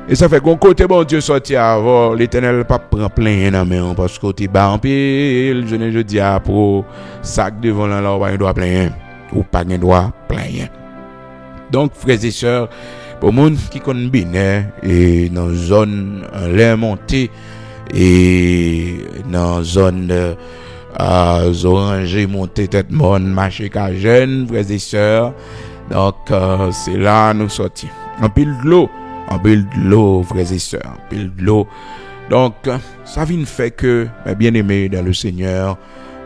S1: Et ça fait qu'on côté bon Dieu sorti avant, l'Éternel pas prend plein dans main parce que côté bas en pile, je dis à pour sac devant là on doit plein ou pas un doit plein. Donc frères et sœurs, pour monde qui connaît bien et dans zone l'air monté et dans zone orange monter tête monde marché ka jeune frères et sœurs donc c'est là nous sortis en pile de l'eau frères et sœurs en pile de l'eau donc ça vient fait que mes bien-aimés dans le Seigneur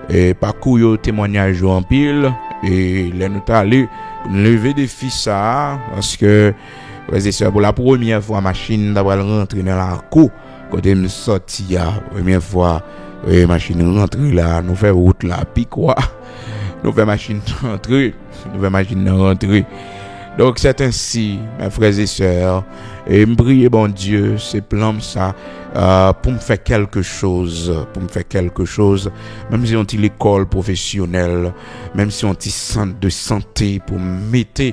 S1: et parcours yo témoignage en pile et les nous allé lever des fils ça parce que frères et sœurs pour la première fois machine d'avoir rentrer dans la cour côté me sorti la première fois et machine rentrer là nous fait route là puis quoi nous fait machine rentrer donc c'est ainsi mes frères et sœurs et me prier bon Dieu c'est plan ça pour me faire quelque chose même si on dit l'école professionnelle même si on dit centre de santé pour mettre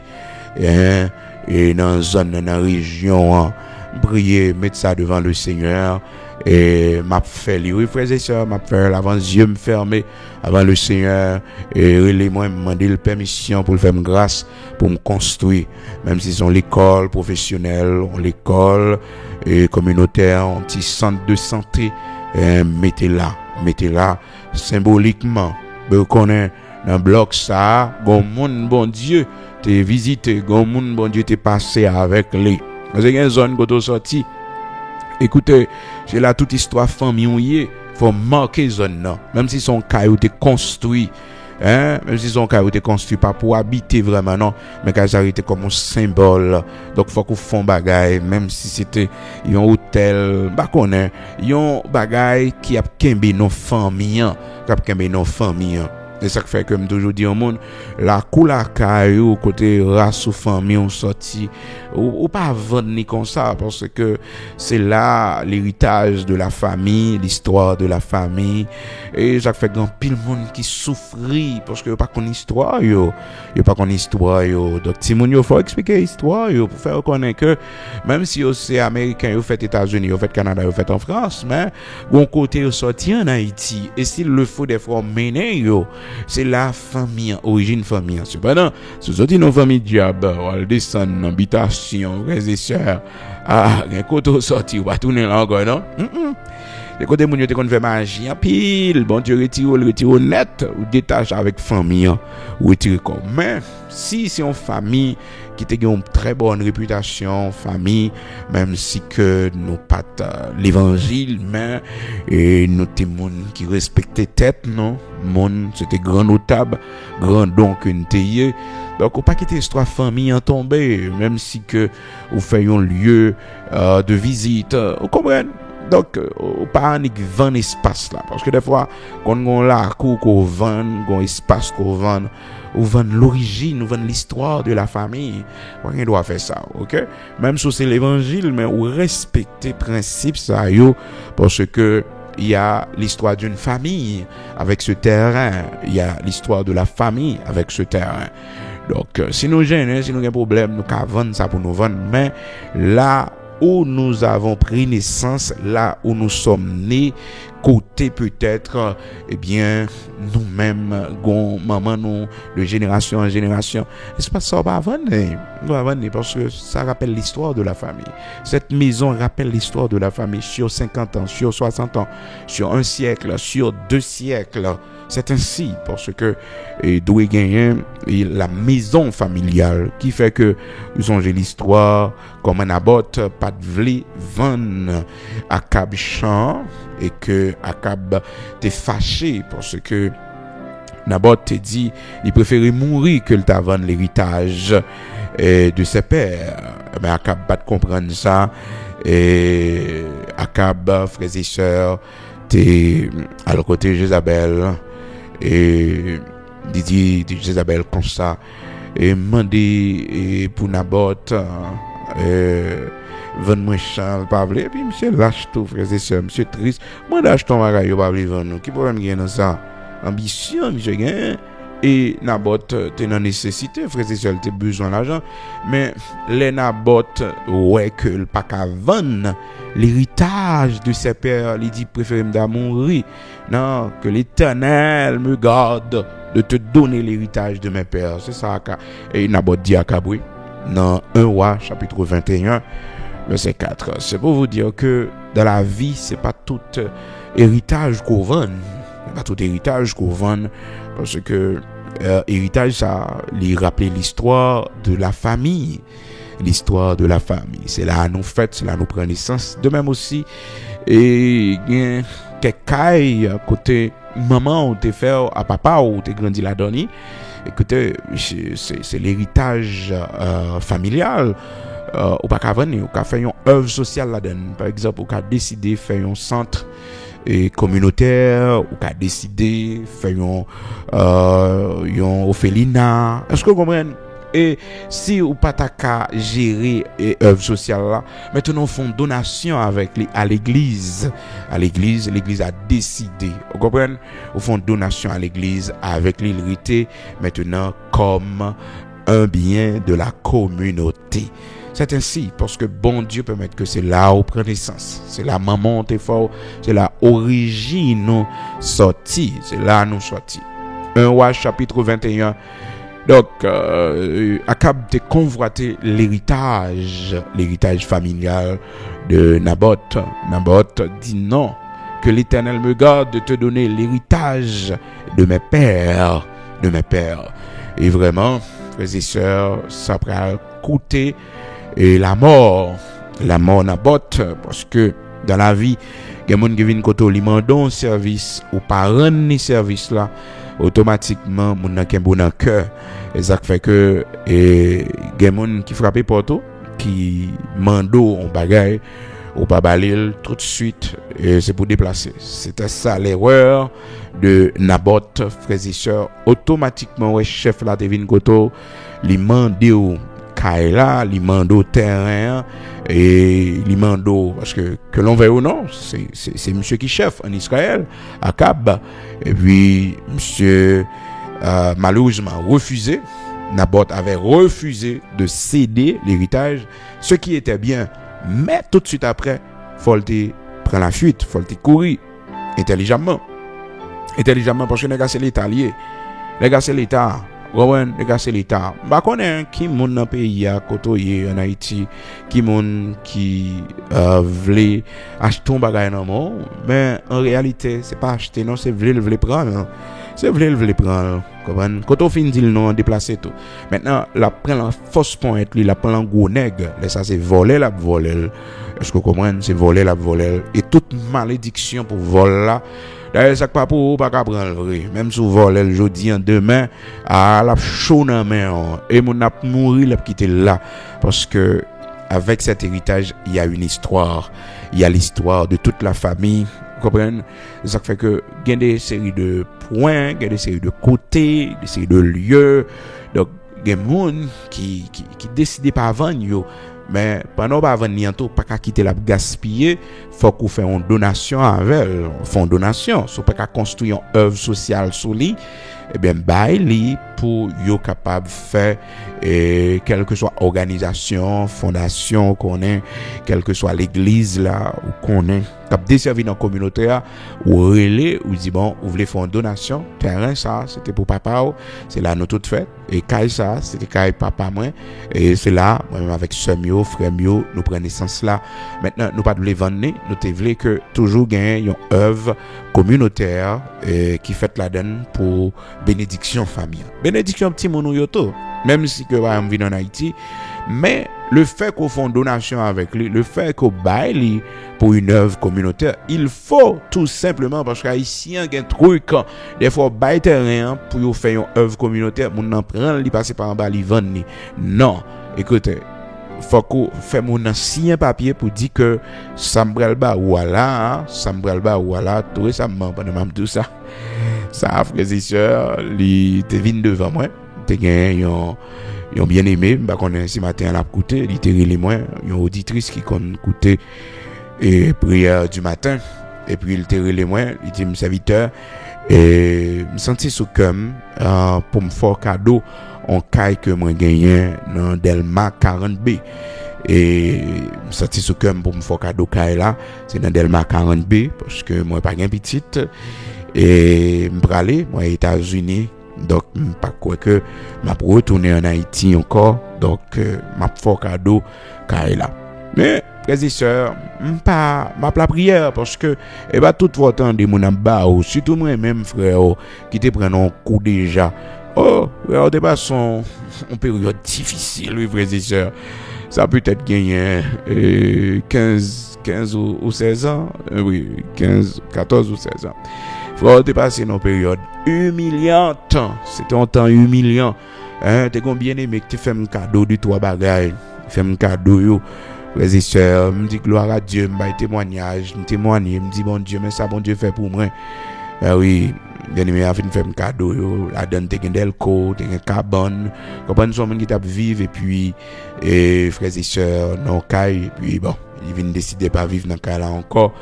S1: et dans zone dans la région prier mettre ça devant le Seigneur et m'a fait les frères et sœurs m'a fait l'avant yeux me fermer avant le Seigneur et moi me demander la permission pour faire grâce pour me construire même si c'est l'école professionnelle l'école et communautaire un petit centre de santé mettez là symboliquement vous connaissez dans bloc ça bon monde bon Dieu t'es visité bon monde bon Dieu t'es passé avec les parce qu'il y a une zone qui est sortie. Écoutez, c'est là toute histoire famille, faut marquer zone là. Même si son caillou était construit, même si son caillou était construit pas pour habiter vraiment non, mais quand ça était comme un symbole. Donc faut qu'on font bagaille même si c'était un hôtel, pas connaît, un bagaille qui a kembe nos familles, c'est ça qui fait que je toujours dis au monde la couleur caillou côté race ou famille on sorti ou pas vendre ni comme ça parce que c'est là l'héritage de la famille, l'histoire de la famille et ça fait grand pile monde qui souffrit parce que pas qu'on histoire yo pas qu'on histoire yo donc si moun yo faut expliquer histoire yo pour faire reconnaître que même si c'est américain yo fait États-Unis yo fait Canada yo fait en France mais bon côté yo sorti en Haïti et s'il le faut des fois mener yo c'est la famille, origine famille. Cependant, si vous avez une famille diable, on descend en habitation, frères et sœurs, un côté sorti, on va tourner là encore, non? les côtés moun yo te kon fait magie en pile, bon Dieu retire net ou détache avec famille ou retire comme. Mais si c'est une famille qui te une très bonne réputation, famille, même si que nous pas l'évangile, mais et nous t'es moun qui respectait tête, non, moun c'était grand notable, grand don que nous t'ayez. Donc, on pas quitter histoire famille en tomber, même si que vous faites un lieu de visite, vous comprenez? Donc, on pas en vend espace là, parce que des fois, quand on la cour qu'on vend, qu'on espace qu'on vend, on vend l'origine, on vend l'histoire de la famille. On doit faire ça, ok? Même si c'est l'évangile, mais on respecter principe ça yo, parce que il y a l'histoire d'une famille avec ce terrain, il y a l'histoire de la famille avec ce terrain. Donc, si nous gênons, si nous avons un problème, nous pouvons vendre ça pour nous vendre. Mais là où nous avons pris naissance, là où nous sommes nés, côté peut-être, eh bien, nous-mêmes, maman, nous, de génération en génération, c'est pas ça, on va vendre. On va vendre parce que ça rappelle l'histoire de la famille. Cette maison rappelle l'histoire de la famille sur 50 ans, sur 60 ans, sur un siècle, sur 2 siècles. C'est ainsi parce que doit gagner la maison familiale qui fait que ils ont l'histoire comme un abot pas de vle vendre Akab champ et que Akab t'est fâché parce que Naboth te dit il préférait mourir que le t'a vendre l'héritage de ses pères. Mais Akab pas de comprendre ça et Akab frères et sœurs t'es à le côté de Jézabel. Et dit Jézabel comme ça et mandé pour Naboth vendre Charles pas vle et puis monsieur lâche tout frères et sœurs monsieur triste moi lâche ton bagage pas vle vendre qui problème gagne dans ça ambition monsieur gagne et Naboth t'es dans nécessité frères et sœurs t'es besoin d'argent mais les Naboth ouais que le pas qu'à vendre l'héritage de ses pères, il dit préfère mourir. Non, que l'Éternel me garde de te donner l'héritage de mes pères. C'est ça et Naboth dit à Kabri dans 1 Roi chapitre 21 verset 4. C'est pour vous dire que dans la vie, c'est pas tout héritage qu'on vend. C'est pas tout héritage qu'on vend parce que héritage ça lui rappelle l'histoire de la famille. L'histoire de la famille. C'est là nous fête, c'est là nous prenons naissance. De même aussi, et bien quelqu'un côté maman ou te fait à papa ou te grandi la donner. Écoutez, c'est l'héritage familial. Ou pas qu'à venir, ou qu'à faire une œuvre sociale là-dedans. Par exemple, ou qu'à décider faire un centre et communautaire, ou qu'à décider faire un orphelinat. Est-ce que vous comprenez? Et si ou pas ta gérer œuvre sociale là, maintenant font donation avec à l'église l'église a décidé, vous comprenez, ou font donation à l'église avec l'hérité maintenant comme un bien de la communauté. C'est ainsi parce que bon Dieu permet que c'est là où prend naissance, c'est la maman t'es fort, c'est la origine nous sorti, c'est là nous sorti. 1 Roi chapitre 21. Donc, Akab te convoité l'héritage familial de Naboth. Naboth dit non, que l'Éternel me garde de te donner l'héritage de mes pères. Et vraiment, frères et sœurs, ça va coûter la mort Naboth, parce que dans la vie, il y a des gens qui viennent côté li mandon service ou pas rendre service là. Automatiquement mon nan ken bon cœur et ça fait que gen moun qui frappé porto qui mando on bagaille ou pas balil tout de suite et c'est pour déplacer. C'était ça l'erreur de Naboth frères et sœurs. Automatiquement ouais chef là devine koto li mandé ou kaila li mando terrain et li mando parce que l'on veut ou non c'est monsieur qui chef en Israël Akab et puis monsieur malheureusement refusé. Naboth avait refusé de céder l'héritage, ce qui était bien, mais tout de suite après faut le prendre la fuite, faut le courir intelligemment parce que les gars c'est l'état lié, les gars c'est l'état Rowan de casser l'état. Bah connaît qui moun dans pays à côté en Haïti qui moun qui voulait acheter un bagage dans mon mais en réalité c'est pas acheter non c'est voulait prendre. C'est voulait prendre. Quand on finit dit non déplacer tout. Maintenant la prend la fausse point lui la prend en gros nègre. Ça c'est voler la voler. Est-ce que vous comprenez c'est voler la voler et toute malédiction pour vol là. D'ailleurs ça pas pour pas prendre vrai. Même si vous volez le jeudi en demain à la chaud dans main et mon a mourir la quitter là parce que avec cet héritage il y a une histoire. Il y a l'histoire de toute la famille. Vous comprenez? Ça fait que il y a des séries de points, il y a des séries de côtés, des séries de lieux. Donc il y a des gens qui décident pas vendre yo. Mais pendant pas vendre nianto pas qu'à quitter la gaspiller, faut qu'on fait une donation avec elle, font donation, so pas qu'à construire une œuvre sociale sur lui, et bien bail li pour yo capable faire quelle que soit organisation, fondation qu'on est, quelle que soit l'église là ou qu'on est cap desservi dans communauté ou relais ou dit bon, vous voulez faire une donation, terrain ça, c'était pour papa, c'est là nous tout fait et caille ça, c'était caille papa moi et c'est là moi même avec sœur mio, frère mio, nous prenons naissance là. Maintenant nous pas de les vendre, nous te voulons que toujours gagner une œuvre communautaire qui fait la donne pour bénédiction famille. Bénédiction petit mon yoto, même si que on vit en Haïti, mais le fait qu'on fait une donation avec lui, le fait qu'on baille pour une œuvre communautaire, il faut tout simplement parce qu'haïtien a un truc des fois baille terrain pour faire une œuvre communautaire, mon en prend li passer par en bas li vendre ni. Non, écoutez, faut qu'on fait mon ancien papier pour dire que Sambrelba voilà, tout récemment pendant tout ça. Ça frères et sœurs, li te vinn devant moi, te gagné yon bien aimé, bah connait ce matin l'a écouté, littéralement moi, une auditrice qui kon écouter et prière du matin et puis littéralement moi, il dit serviteur et me sentir sous comme pour me faire cadeau on caille que moi gagné dans Delma 40B et me sentir sous comme pour me faire cadeau caille là, c'est dans Delma 40B parce que moi pas gain petite et me praler moi États-Unis. Donc pas quoi que m'a retourner en Haïti encore donc m'a fait cadeau là mais frères et sœurs pas m'a la prière parce que et bah tout votre temps de mon amba surtout moi même frère qui te prend un coup déjà frère de façon une période difficile oui frères et sœurs ça peut être gagné 15 ou 16 ans oui 14 ou 16 ans. Faut dépasser une période humiliante. C'était un temps humiliant. T'es combien aimé que tu fais un cadeau de trois bagages. Fais un cadeau yo. Frères et sœurs, me dit gloire à Dieu, me témoignage, me témoigner, me dit bon Dieu, mais ça bon Dieu fait pour moi. Oui, bien aimé a fait un cadeau yo, la donne te gen delco, te gen cabane. Comprendre son monde qui t'a vivre et frères et sœurs non caille et puis bon, il vient décider pas vivre dans cas là encore.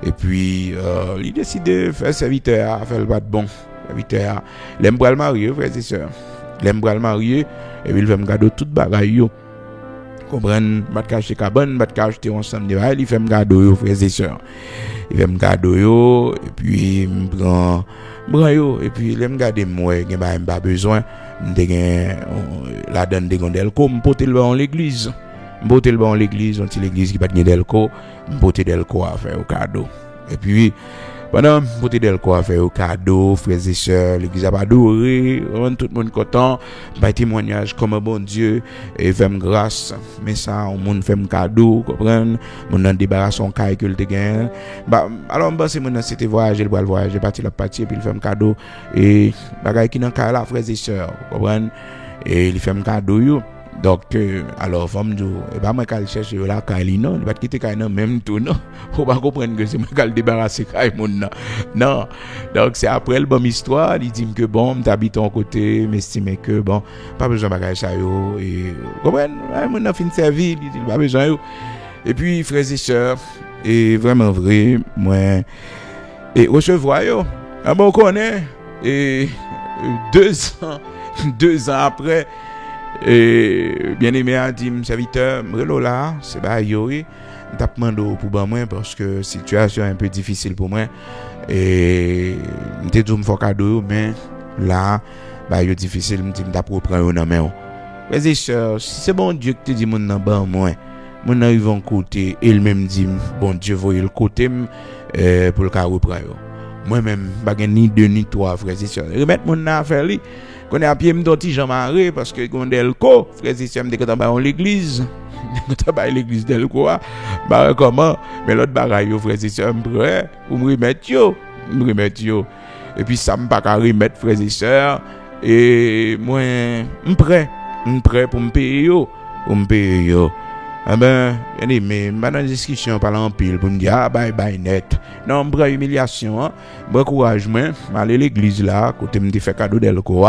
S1: Et puis il décide de faire serviteur, faire le pas de bon serviteur. L'aime bral marié frères et sœurs. L'aime bral marié et puis il fait me cadeau toute bagaille yo. Comprendre bat cacher cabane, bat cacher ensemble de bail, il fait me cadeau yo frères et sœurs. Il fait me cadeau yo et puis me prend yo et puis l'aime garder moi, il pas besoin de la donne de gondel comme porter le dans l'église. M'poter le bon l'église, on l'église qui pas de delco, m'poter delco à faire au cadeau. Et puis pendant m'poter delco à faire au cadeau, frères et sœurs, l'église a pas adoré, tout le monde content, ba témoignage comme bon Dieu et fait grâce. Mais ça on monde fait cadeau, comprendre, mon en débarrasse son caille que le te gagne. Bah alors on pense mon c'était voyager, le voyager, partir la partie puis il fait cadeau et bagay qui dans caille là frères et sœurs, comprendre et il fait cadeau yo. Donc alors femme dit et pas moi qu'elle cherche là Kali non il va quitter Kali non même tout non faut pas comprendre que c'est moi qu'elle débarrasser Kali mon non donc c'est après le bonne histoire il dit que bon t'habites en côté m'estime que bon pas besoin bagage ça yo et comprendre mon a fin servi il dit pas besoin yo et puis frères et sœurs et vraiment vrai moi et recevoir yo ah bon connaît et 2 ans après et bien aimé a dit serviteur relo là c'est ba yo t'a demandé pour ba moi parce que situation un peu difficile pour moi et m'te dit me faire cadeau mais là bah yo difficile me dit m'ta pour prendre dans main. Frères et sœurs, si c'est bon Dieu qui te dit mon nan ban moi, mon arrive en côté, il même dit bon Dieu voyez le côté pour le cas reprendre. Moi-même, pas ni deux ni trois frères et sœurs. Remettre mon affaire li. Qu'on est à pied m'doti Jean-Marie parce que qu'on Delco, frères et sœurs, m'dé quand on l'église. Quand on l'église Delco, bah comment mais l'autre bagaille yo frères et sœurs m'prêt pour me remettre yo. Et puis ça me pas qu'à remettre frères et sœurs et moi m'prêt pour me payer yo, Ah ben, bien aimé, dans la discussion parlant en pile pour me dire bye net. Non, m'prend humiliation, bon encouragement, m'aller l'église là, côté me fait cadeau d'Elco,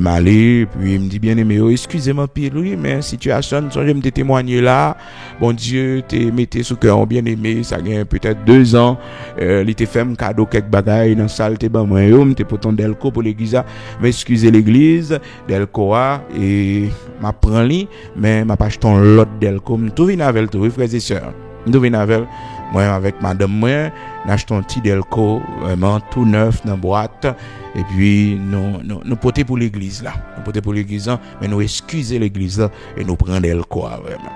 S1: m'aller puis me dit bien aimé, excusez-moi pile oui, mais situation je me témoigner là. Bon Dieu, t'es metté sous cœur bien aimé, ça gagne peut-être 2 ans, il te fait un cadeau quelques bagailles dans salle t'es ben moi m'te pourtant d'Elco pour l'église, mais excusez l'église d'Elco et m'a prend li, mais m'a pas acheté l'autre d'Elco, tout vient avec tout frères et sœurs. Nous venons avec moi avec madame moi, n'achetons un petit Delco vraiment tout neuf dans boîte et puis nous porter pour l'église là. Nous porter pour l'église mais nous excuser l'église là et nous prendre Delco vraiment.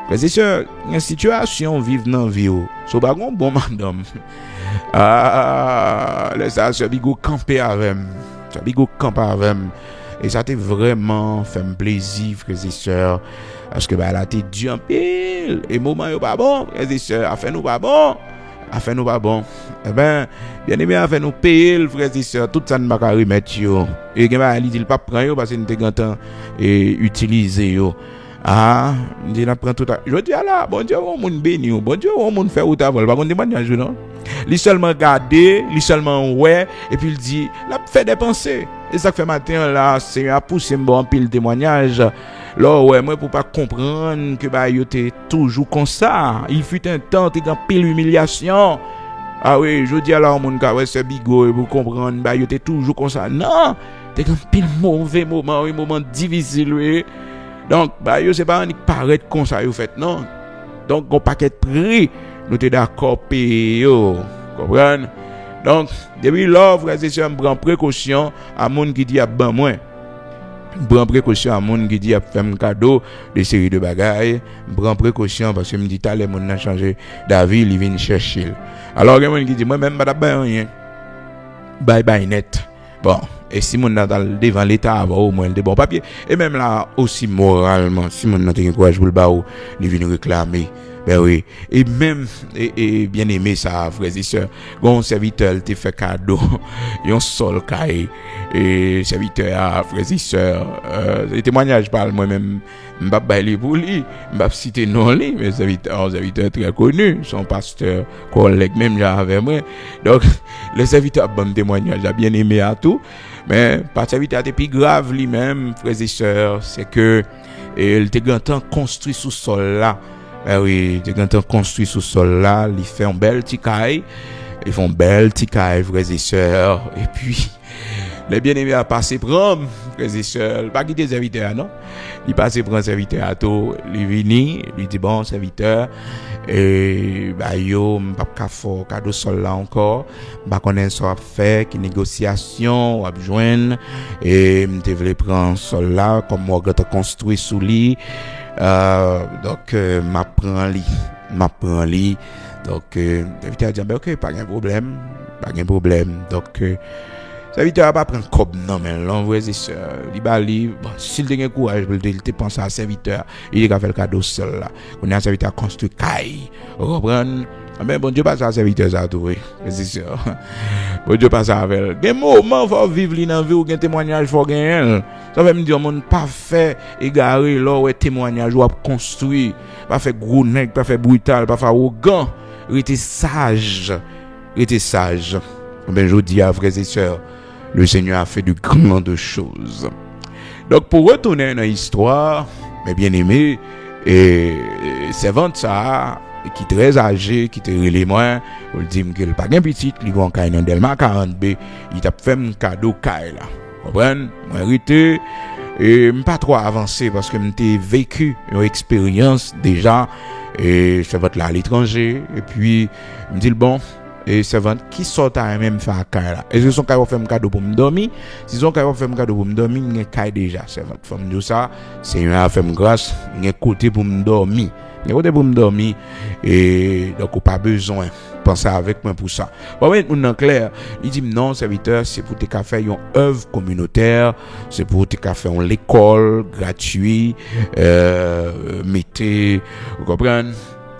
S1: Frères et sœurs, une situation vive dans vie so pas bon madame. Les ça se bigo camper avec. Ça bigo camper avec. Et ça t'a vraiment fait un plaisir frères et sœurs. Parce que bah là t'es dur en pile et moment yo pas bon frères et sœurs affaire nous pas bon eh ben bien aimé affaire nous payer frères et sœurs tout ça ne pas remettre yo et gen ba li dit pas prend yo parce que nous t'es content et utiliser yo dit n'a prend tout je dis là bon Dieu on monde béni bon Dieu on monde faire ou ta vol pas contre témoignage non li seulement garder li seulement ouais et puis il dit là fait des pensées et ça fait matin là c'est à pousser bon pile témoignage. Là ouais moi pour pas comprendre que bah yo t'es toujours comme ça. Il fut un temps t'es grand pile humiliation. Ah oui, je dis alors mon gars ouais c'est bigo pour comprendre bah yo t'es toujours comme ça. Non, t'es grand pile mauvais moment, un moment difficile oui. Donc bah yo c'est pas on paraître comme ça yo fait non. Donc on paquet prix, nous t'es d'accord payer yo. Comprendre? Donc depuis là frères et sœurs prend précaution à monde qui dit à ben moi. Prends précaution à monde qui dit a fait un cadeau de série de bagailles, prends précaution parce que me dit talé monde n'a changé d'avis, il vient chercher. Alors il y a monde qui dit moi même pas rien. Bye net. Bon, et si mon dans devant l'état avoir au moins de bons papiers et même là aussi moralement si mon n'a pas courage pour le ba ou il vient réclamer. Ben oui, et même et bien aimé ça frères et sœurs, bon serviteur te fait cadeau, yon sol caille et serviteur frères et sœurs, les témoignages parlent moi-même m'pa bailler pour lui, m'pa citer non lui, mais serviteur très connu, son pasteur collègue même là avec moi. Donc les serviteurs bon témoignage a bien aimé à tout, mais pas serviteur était plus grave lui-même frères et sœurs, c'est que il était grand temps construit sous sol là. Ben oui, quand on construit sous sol là, ils font un bel ticaille, frères et sœurs, et puis les bien-aimés a passé prendre frères et sœurs, pas quitter serviteur non, il passe prendre serviteur à tout, il vini, lui dit bon serviteur et bah yo pas fort cadeau sol là encore, pas connaître ça faire qui négociation ou joindre et me voulais prendre sol là comme moi quand construit sous lit. Donc m'apprend li donc serviteur a dit OK pas de problème donc serviteur a pas prendre cob non mais l'envoyer c'est il bali bon s'il a courage il te pense à serviteur il a fait le cadeau seul là on a serviteur construit caille comprendre mais bon Dieu pas ça serviteur ça tout oui c'est sûr bon Dieu pas ça avec des moments faut vivre li dans vie ou un témoignage faut gagner ça veut me dire monde pas fait égaré là ouais témoignage ou construit pas fait gros nèg pas fait brutal pas fait arrogant rester sage ben je dis à frères et sœurs le Seigneur a fait de grandes choses. Donc pour retourner dans l'histoire mes bien-aimés et servante ça qui très âgé qui te relé moi on dit que le pas gain petit li gon kay dans Delma 40B il t'a fait un cadeau kay là comprendre moi hérité et pas trop avancé parce que m'était vécu une expérience déjà et servante là à l'étranger et puis me dit bon et servante qui sortent à même faire là. Est-ce que son cadeau fait un cadeau pour me dormir? Si son cadeau fait un cadeau pour me dormir, il caille déjà servante. Faut me dire ça, c'est un fait grâce, il côté pour me dormir. Il côté pour me dormir et donc pas besoin penser avec moi pour ça. Bon oui, on est clair, il dit non serviteur, c'est pour tes faire une œuvre communautaire, c'est pour tes faire une l'école gratuit mettez vous comprenez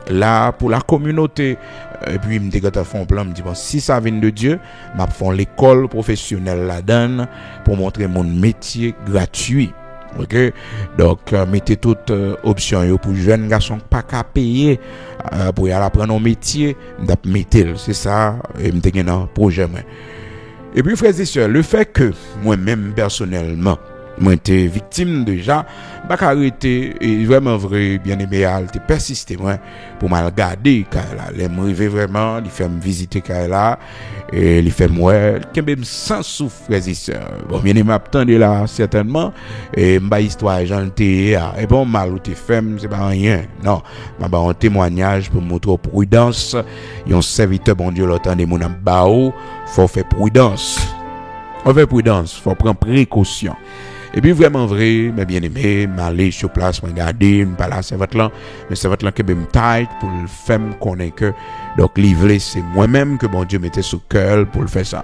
S1: là pour la communauté. Et puis, me dit quand fait un plan, me dit bon, si ça vient de Dieu, m'a fait l'école professionnelle la donne pour montrer mon métier gratuit. OK? Donc, mettez toute option pour jeunes garçons pas qu'à payer pour y aller apprendre un métier, mettez, c'est ça, et me dit un projet. Et puis, frères et sœurs, le fait que moi-même personnellement, moi j'étais victime déjà, pas arrêter et vraiment vrai bien aimé t'es persisté moi pour mal garder Kaila, les m'arriver vraiment, il fait me visiter Kaila et il fait moi qui même sans souffrir et sœurs. Bon bien aimé attendez là certainement et ma histoire j'enté et bon mal ou t'es femme c'est pas rien. Non, m'a un témoignage pour montrer prudence, un serviteur bon Dieu l'autant des mon bao, faut faire prudence. On fait prudence, faut prendre précaution. Et puis vraiment vrai, mais bien aimé, m'aller sur place, me regarder, me parler à servante là, mais servante là que me taille pour le faire me connaître que donc livrer c'est moi-même que bon Dieu mettait sous cœur pour le faire ça.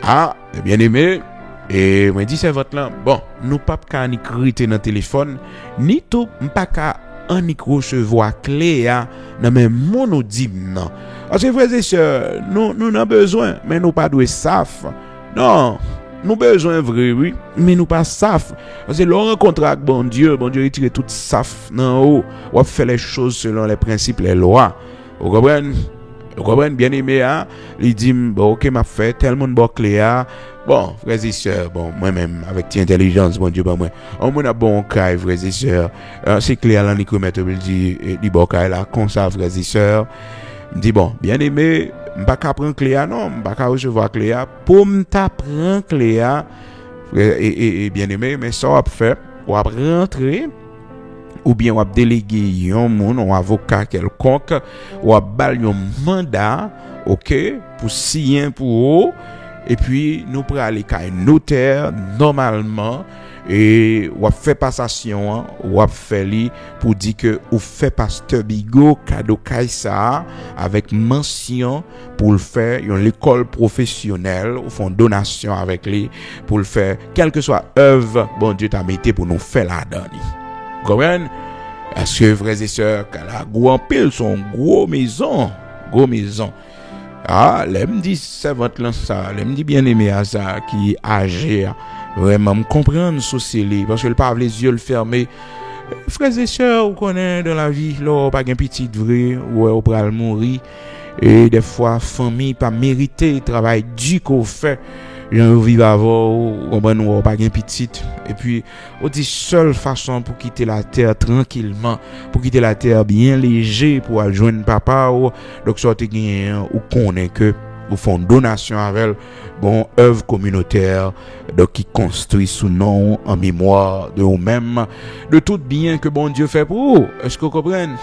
S1: Ah, bien aimé, et me dit servante là, bon, nous pas qu'à ni criter dans téléphone, ni tout pas qu'à un micro recevoir clé dans même monodime non. Parce que frères et sœurs, nous avons besoin, mais nous pas doué saf. Non. Nous besoin vrai oui, mais nous pas saf. Parce que l'on rencontre avec bon Dieu retire tout saf en haut, ou fait les choses selon les principes, les lois. Vous comprenez? Vous comprenez bien aimé il dit bon OK m'a fait tellement bon clé bon frères et sœurs, bon moi-même avec intelligence bon Dieu pas moi. On a bon caille frères et sœurs. C'est clair là Nicomètre il dit bon caille là comme ça frères et sœurs. Il dit bon bien aimé m'pas ka prendre clé non m'pas ka recevoir clé pour m'ta prendre clé et bien aimé mais ça va faire ou va rentrer ou bien on va déléguer un monde un avocat quelconque ou va bal un mandat OK pour signer pour eux et puis nous pour aller à un notaire normalement et ou fait passation ou fait li pour dire que ou fait pasteur Bigot cadeau Kaisa avec mention pour le faire une l'école professionnelle ou font donation avec lui pour le faire quelle que soit œuvre bon Dieu t'a mis pour nous faire la donne. Comprenez? Parce que frères et sœurs la gros pile son gros maison. Ah, l'aime dit servante là ça, l'aime dit bien aimé à ça qui âgé vraiment me comprendre socialement parce que le pas les yeux le fermer. Frères et sœurs, vous connaissez dans la vie là pas gain petit vrai ou on pral mourir et des fois famille pas mérité travail dur qu'on fait. J'en vivre avant on pas gain petite et puis on dit seule façon pour quitter la terre tranquillement pour quitter la terre bien léger pour joindre papa ou donc sortir gain ou connaît que ou font donation avec bon œuvre communautaire donc qui construit sous nom en mémoire de vous-même de tout bien que bon Dieu fait pour vous. Est-ce que vous comprenez?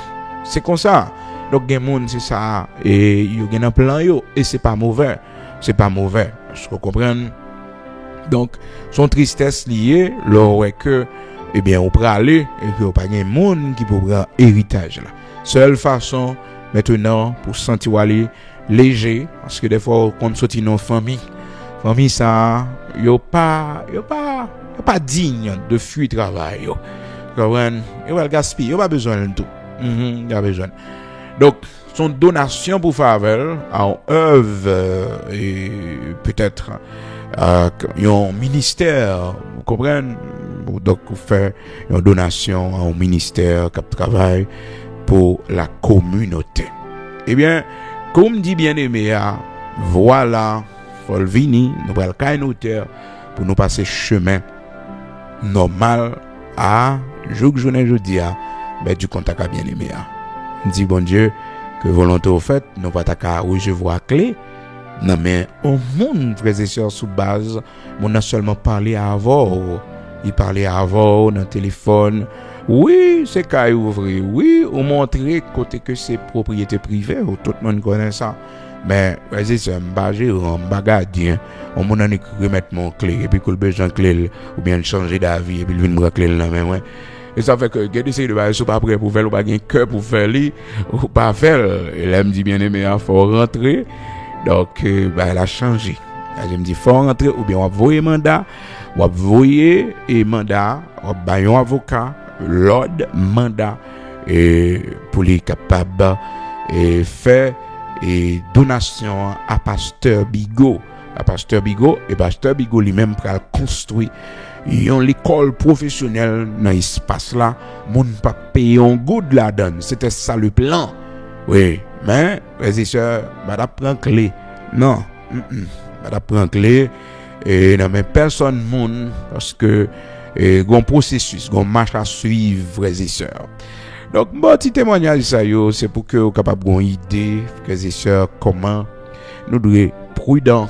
S1: C'est comme ça. Donc gen monde c'est ça et yo gen un plan yo et c'est pas mauvais. Est-ce que vous comprenez? Donc son tristesse liée là que eh bien on peut aller et puis on pas gen monde qui peut prendre héritage là. Seule façon maintenant pour sentir aller léger parce que des fois on sorti nos famille ça yo pas digne de fuir travail yo. Comprenez? Yo va gaspiller, yo pas besoin de tout. Il a besoin. Donc son donation pour faveur à œuvre et peut-être un ministère, vous comprenez? Donc vous faire une donation à un ministère qui travaille pour la communauté. Eh bien, comme dit bien aimé, voilà, faut le venir, nous allons le notaire pour nous passer chemin normal à journée jeudi du contact à bien aimé. Dit bon Dieu que volonté au fait, nous pas ta recevoir clé. Non mais au monde frères et sœurs sous base, on a seulement parlé avant, il parlait avant dans téléphone. Oui, c'est qu'à ouvrir. Oui, on montrer côté que c'est propriété privée, tout le monde connaît ça. Mais, vas-y, c'est un bagage, un bagage, on m'a donné remettre mon clé, et puis que le besoin clé, ou bien changer d'avis, et puis il vient me clé là, même, ouais. Et ça fait que, quand essaye de faire, si pas prêt pour faire, ou pas un cœur pour faire, ou pas faire, et là, elle me dit, bien aimé, il faut rentrer. Donc, elle a changé. Elle me dit, faut rentrer, ou bien on va envoyer mandat, on va envoyer mandat, on va envoyer un avocat, l'ordre mandat, et pour les capables, et faire, et donation à Pasteur Bigot. À Pasteur Bigot, et Pasteur Bigot lui-même pour construire une école professionnelle dans l'espace là, mon pas payer un goût de la donne. C'était ça le plan. Oui, mais, frères et sœurs, madame prend clé. Non, madame prend clé, et non, mais personne monde, parce que, il y a un processus, il y a une marche à suivre, frères et sœurs. Donc, mon petit témoignage, ça, c'est pour que vous soyez capable d'avoir une idée, frères et sœurs, comment nous devons être prudents.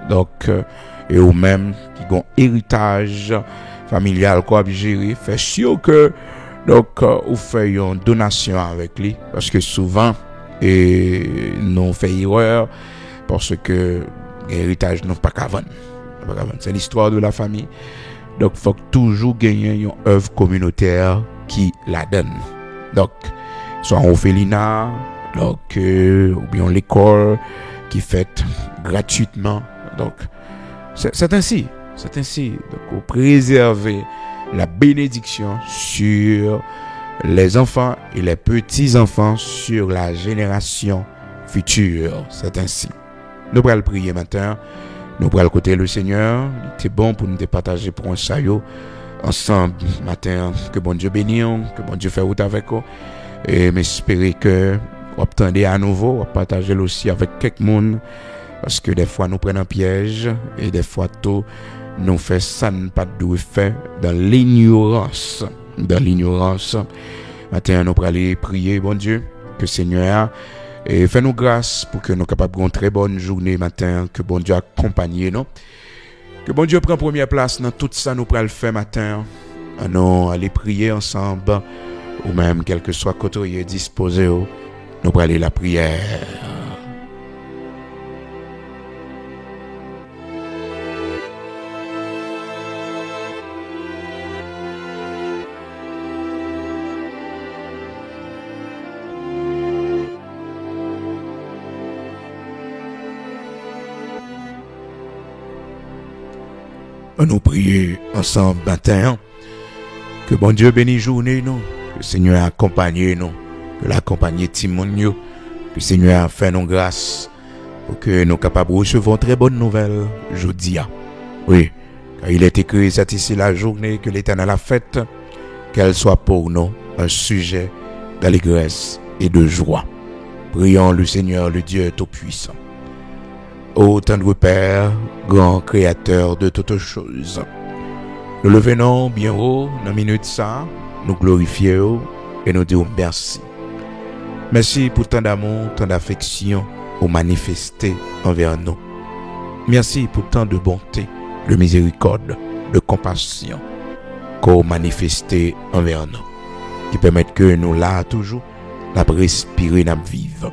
S1: Donc, et ou même qui ont héritage familial qu'on a géré, fait sûr que, donc, vous faites une donation avec lui, parce que souvent, nous fait erreur, parce que l'héritage n'a pas qu'à vendre. C'est l'histoire de la famille. Donc, il faut toujours gagner une œuvre communautaire qui la donne. Donc, soit en orphelinat, donc, ou bien l'école qui fait gratuitement. Donc, c'est ainsi. Donc, vous préservez la bénédiction sur les enfants et les petits-enfants, sur la génération future. C'est ainsi. Nous allons prier maintenant. Nous allons côté le Seigneur. C'est bon pour nous partager pour un saillot ensemble matin. Que bon Dieu bénisse, que bon Dieu fait route avec vous. Et m'espérer que vous obtenez à nouveau, vous partagez aussi avec quelqu'un. Parce que des fois nous prenons un piège et des fois tout nous fait ça ne pas de faire dans l'ignorance. Maintenant nous allons aller prier, bon Dieu, que Seigneur et fais-nous grâce pour que nous soyons capables d'une très bonne journée matin, que bon Dieu accompagne nous. Que bon Dieu prenne première place dans tout ça nous allons le faire matin. Nous allons prier ensemble ou même quel que soit côté disposé, nous allons aller la prière. Nous prions ensemble matin. Que bon Dieu bénisse journée nous. Que le Seigneur accompagne nous. Que l'accompagne Timon nous. Que le Seigneur fait nous grâce. Pour que nous capables de recevoir très bonne nouvelle aujourd'hui. Oui. Car il est écrit, c'est ici la journée que l'Éternel a faite. Qu'elle soit pour nous un sujet d'allégresse et de joie. Prions le Seigneur, le Dieu Tout-Puissant. Ô tendre Père, grand créateur de toutes choses, nous le venons bien haut dans la minute ça, nous glorifions et nous disons merci. Merci pour tant d'amour, tant d'affection au manifesté envers nous. Merci pour tant de bonté, de miséricorde, de compassion qu'au manifesté envers nous, qui permettent que nous là toujours, nous respirer, nous vivre.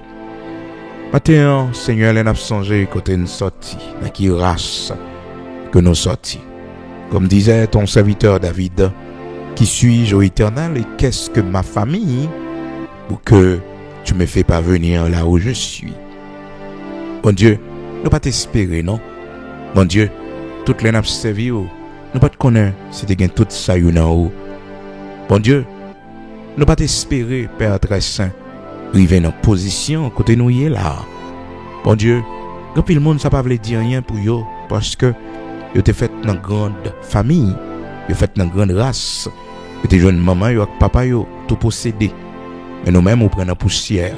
S1: Maintenant, Seigneur, nous avons songé côté nous sorti, dans qui race que nous sortis. Comme disait ton serviteur David, qui suis-je au Éternel et qu'est-ce que ma famille pour que tu me fais parvenir là où je suis. Bon Dieu, nous pas t'espérer, non? Bon Dieu, toutes les nappes servi, nous pas te connaître si tu gagnes tout ça en haut. Bon Dieu, nous pas t'espérer, Père très saint. Rive dans position côté nous y est là. Bon Dieu, quand le monde ça pas veut dire rien pour yo parce que yo te fait dans grande famille, yo fait dans grande race. Yo te jeune maman yo avec papa yo tout possédé. Mais nous-mêmes on prend la poussière.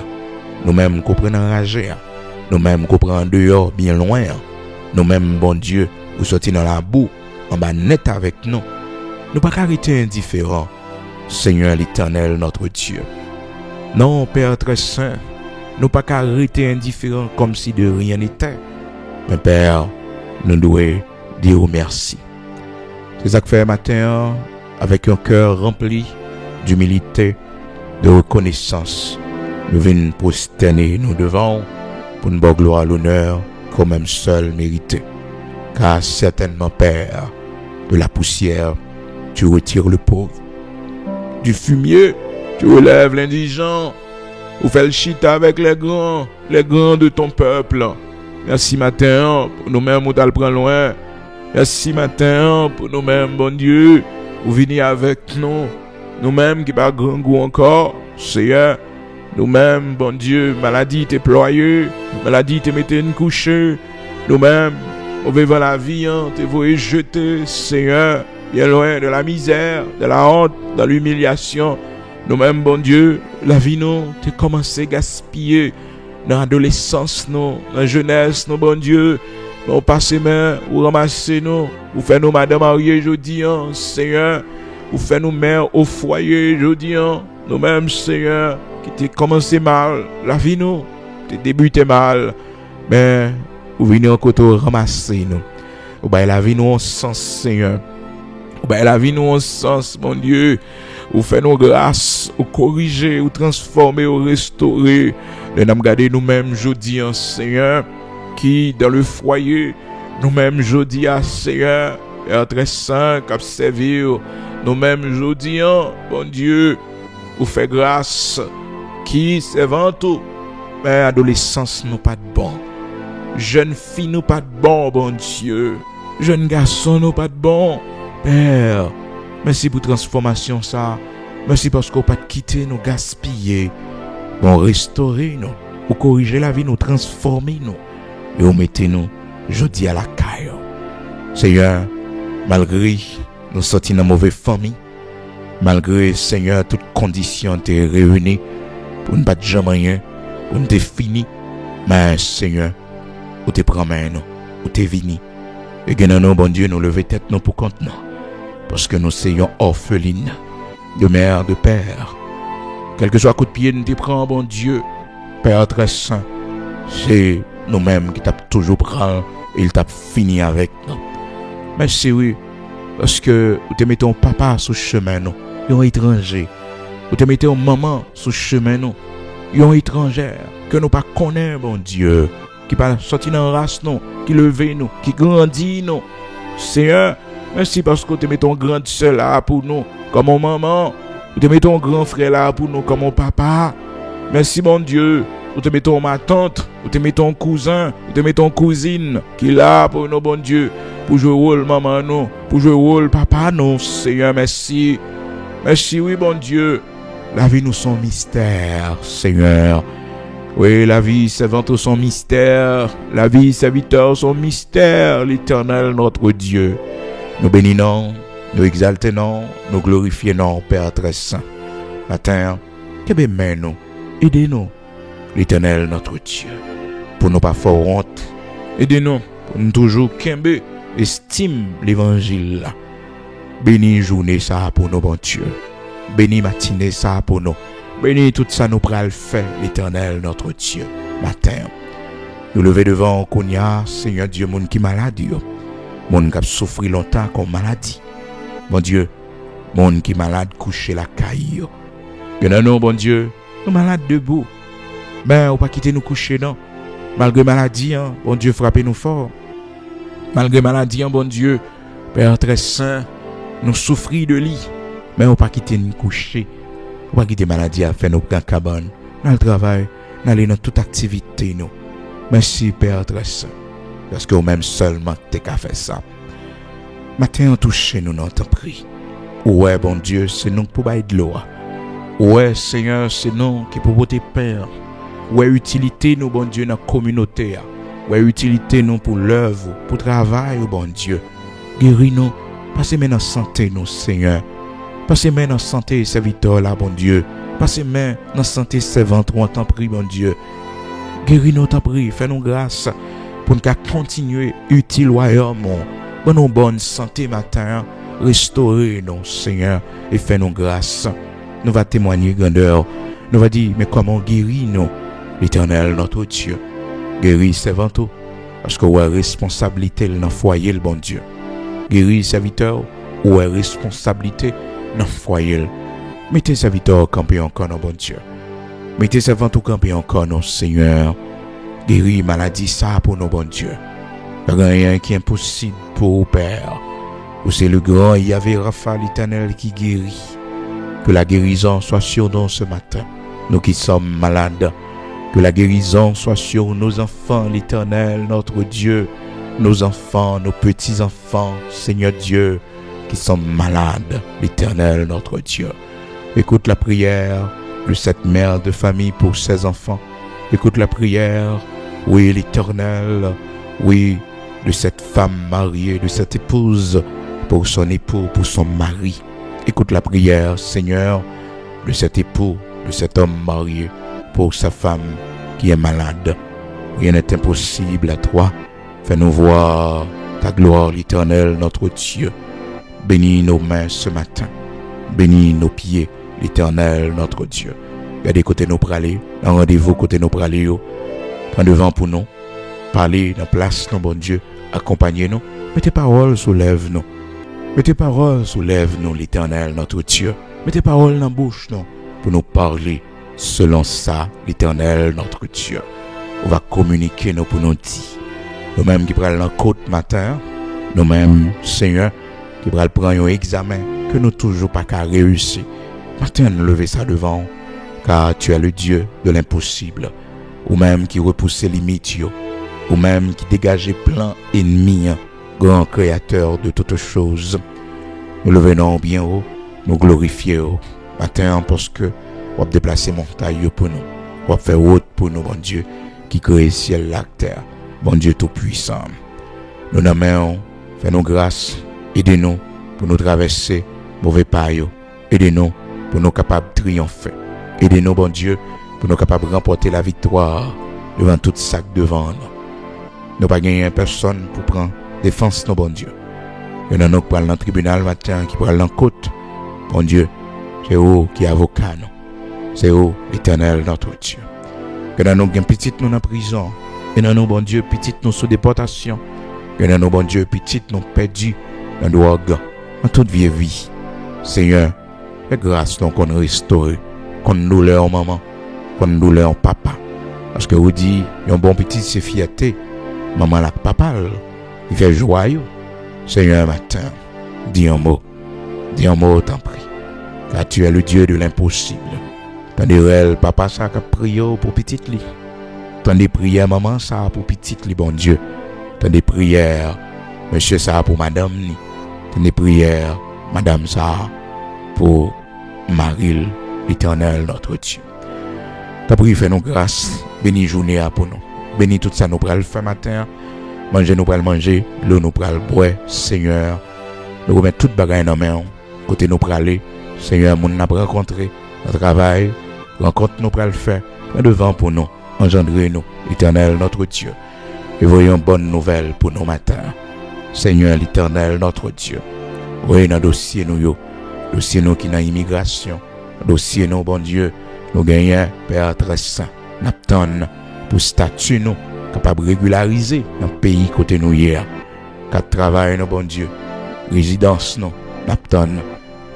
S1: Nous-mêmes qu'on prend enragé. Nous-mêmes qu'on prend dehors bien loin. Nous-mêmes bon Dieu, ou sorti dans la boue en bas net avec nous. Nous pas arrêter indifférents. Seigneur l'Éternel notre Dieu. Non, Père très saint, nous pas arrêter indifférents comme si de rien n'était. Mais Père, nous devons dire merci. C'est ça que fait matin avec un cœur rempli d'humilité, de reconnaissance. Nous venons prosterner nous devant pour nous donner gloire, l'honneur, qu'on même seul mérité. Car certainement, Père, de la poussière, tu retires le pauvre. Du fumier, tu relèves l'indigent. Ou fais le chita avec les grands de ton peuple. Merci matin pour nous-mêmes, où t'as le prend loin. Merci matin pour nous-mêmes, bon Dieu, vous venez avec nous. Nous-mêmes qui pas grand goût encore, Seigneur. Nous-mêmes, bon Dieu, maladie t'es ployée, maladie t'es mettée une couche. Nous-mêmes, on vivant la vie, t'es voué jeter, Seigneur, bien loin de la misère, de la honte, de l'humiliation. Nous-mêmes, bon Dieu, la vie nous, t'es commencé à gaspiller dans l'adolescence, nous, dans la jeunesse, nous, bon Dieu. Nous passez main, ou ramassez nous, ou faites nous madame mariée, je dis, Seigneur, ou faites nous mère au foyer, je dis, nous-mêmes, Seigneur, qui t'es commencé mal, la vie nous, t'es débuté mal, mais vous venez encore te ramasser nous, ou bien la vie nous en sens, Seigneur, ou bien la vie nous en sens, mon Dieu, ou faites nous grâce, ou corriger, ou transformer, ou restaurer, nous nous garder nous-mêmes, je dis, Seigneur, qui dans le foyer, nous-mêmes jeudi à Seigneur, et très saint, cap servir, nous-mêmes jeudi, bon Dieu, vous fait grâce, qui servant tout, mais adolescence nous pas de bon, jeune fille nous pas de bon, bon Dieu, jeune garçon nous pas de bon, Père, merci pour transformation ça, merci parce qu'on pas quitter nous gaspiller, bon restaurer nous, ou corriger la vie nous, transformer nous. Et vous mettez-nous, je dis à la caille. Seigneur, malgré nous sortis dans mauvaise famille, malgré, Seigneur, toutes conditions t'es réunies pour ne pas jamais rien, pour ne te fini, mais Seigneur, où t'es prends main nous, où t'es vini. Et que nous, bon Dieu, nous lever tête nous pour compte nous, parce que nous soyons orphelines, de mère, de père. Quel que soit coup de pied, nous te prends, bon Dieu, Père très saint, c'est nous-mêmes qui t'avons toujours pris et il t'a fini avec nous. Mais c'est oui, parce que vous te mettez un papa sur le chemin, nous, un étranger. Vous te mettez un maman sur le chemin, nous, un étrangère que nous pas connaissons, bon Dieu, qui pas sorti dans la race, nous, qui levé nous, qui grandit nous. Seigneur, merci parce que vous te mettez un grand soeur là pour nous, comme mon maman. Vous te mettez un grand frère là pour nous, comme mon papa. Merci, mon Dieu. Ou te mettons ma tante, ou te mettons cousin, ou te mettons cousine, qui est là pour nous, bon Dieu, pour jouer rôle maman nous, pour jouer rôle papa nous, Seigneur, merci. Merci, oui, bon Dieu. La vie nous son mystère, Seigneur. Oui, la vie, servante son mystère. La vie, serviteur son mystère, l'Éternel, notre Dieu. Nous bénissons, nous exaltons, nous glorifions, Père très saint. Matin, que bénin nous, aidez-nous. L'Éternel notre Dieu, pour nous pas faire honte, aidez-nous, pour nous toujours qu'aimer, estime l'évangile là. Bénis journée ça pour nous, bon Dieu. Bénis matinée ça pour nous. Bénis tout ça nous pral faire, l'Éternel notre Dieu. Matin, nous lever devant Konya, Seigneur Dieu, moun qui malade, moun qui a souffert longtemps comme maladie. Bon Dieu, moun qui malade couché la caille. Bien non, bon Dieu, nous malades debout. Ben, on pas quitter nous coucher, non. Malgré maladie, bon Dieu, frappez-nous fort. Malgré maladie, bon Dieu, Père très saint, nous souffrir de lit. Mais on pas quitter nous coucher. On pas quitter maladie à faire nos cabane, dans le travail, d'aller dans toute activité, nous. Merci, Père très saint. Parce que même seulement t'es qu'à faire ça. Matin, on touche nous dans ton prix. Ouais, bon Dieu, c'est nous pour bailler de l'eau. Ouais, Seigneur, c'est nous qui pour voter Père. Ouais, utilité nous, bon Dieu, dans la communauté. Ouais, utilité nous pour l'œuvre, pour le travail, bon Dieu. Guéris-nous, passez maintenant santé, nous, Seigneur. Passez maintenant santé, serviteur, là, bon Dieu. Passez maintenant santé, servante, on t'en prie, bon Dieu. Guéris-nous, t'en prie, fais-nous grâce pour nous continuer utile royaume. Bonne bonne santé matin, restaurer nous, Seigneur, et fais-nous grâce. Nous va témoigner grandeur. Nous va dire, mais comment guérir nous? L'Éternel, notre Dieu, guéris servant tout, parce que ouais responsabilité dans le foyer, le bon Dieu. Guéris serviteur, ouais responsabilité dans le foyer. Mettez serviteur camper encore, non, bon Dieu. Mettez servant tout camper encore, non, Seigneur. Guéris maladie ça pour nos bon Dieu. Rien qui est impossible pour vous, Père. Ou c'est le grand Yahvé Rapha l'Éternel qui guérit. Que la guérison soit sur nous ce matin, nous qui sommes malades. Que la guérison soit sur nos enfants, l'Éternel, notre Dieu, nos enfants, nos petits-enfants, Seigneur Dieu, qui sont malades, l'Éternel, notre Dieu. Écoute la prière de cette mère de famille pour ses enfants. Écoute la prière, oui, l'Éternel, oui, de cette femme mariée, de cette épouse, pour son époux, pour son mari. Écoute la prière, Seigneur, de cet époux, de cet homme marié, pour sa femme qui est malade. Rien n'est impossible à toi. Fais-nous voir ta gloire, l'Éternel, notre Dieu. Bénis nos mains ce matin. Bénis nos pieds, l'Éternel, notre Dieu. Regardez côté nous praler, dans rendez-vous côté nous praler. Prends devant pour nous. Parlez dans place, non bon Dieu. Accompagnez-nous. Mettez paroles soulève-nous. Mettez paroles soulève-nous, l'Éternel, notre Dieu. Mettez paroles dans la bouche, non, pour nous parler. Selon ça, l'Éternel, notre Dieu. On va communiquer nous pour nous dire. Nous-mêmes qui prenons la côte matin, nous-mêmes, Seigneur, qui prenons un examen que nous toujours pas qu'à réussir. Matin, nous lever ça devant, car tu es le Dieu de l'impossible. Ou même qui repousse les limites, ou même qui dégage plein ennemi, grand créateur de toutes choses. Nous le venons bien haut, nous glorifions matin parce que on va déplacer montagne pour nous, on va faire route pour nous, bon Dieu, qui crée ciel la terre, bon Dieu tout puissant. Nous nommons, fais-nous grâce, aidez-nous pour nous traverser mauvais pas, aidez-nous pour nous capables de triompher, aidez-nous, bon Dieu, pour nous capables de remporter la victoire devant tout sac devant nous. Nous pas gagner personne pour prendre défense, nos bon Dieu. Il y en a qui parlent dans le tribunal matin, qui parlent dans la côte. Bon Dieu, c'est eux qui est avocat, nous. C'est eux, l'Éternel, notre Dieu. Il y en a qui petit nous dans prison. Il y en a, bon Dieu, petit nous sous déportation. Il y en a, bon Dieu, petit nous perdus dans drogue, dans toute vieille vie. Seigneur, fais grâce donc qu'on restaure, qu'on nous leur maman, qu'on nous leur papa. Parce que vous dites, un bon petit c'est fierté. Maman la papa, il fait joyeux. Seigneur, matin, dis un mot, t'en prie. Car tu es le Dieu de l'impossible. Tandis que papa ça a prié pour petite lit. Tandis prière maman ça pour petite lit, bon Dieu. Tandis prière monsieur ça pour madame ni. Tandis prière madame ça pour Marie, l'Éternel, notre Dieu. Ta prière fait nous grâce, bénis journée pour nous. Bénis tout ça nous pral faire matin. Manger nous pral manger, l'eau nous pral boire, Seigneur. Nous remettons toute bagaille dans main. Côté nous praler, Seigneur, nous n'a rencontré notre travail, rencontre nous pral faire. Prends devant pour nous, engendrez-nous, l'Éternel, notre Dieu. Et voyons bonne nouvelle pour nos matins. Seigneur, l'Éternel, notre Dieu. Oui, dans dossier nous, dossier nous qui dans immigration, dossier nous, bon Dieu, nous gagnons, Père très saint, n'attendons pour statut nous, capable de régulariser dans le pays côté nous hier. Car travail nous, bon Dieu, résidence nous, n'attendons.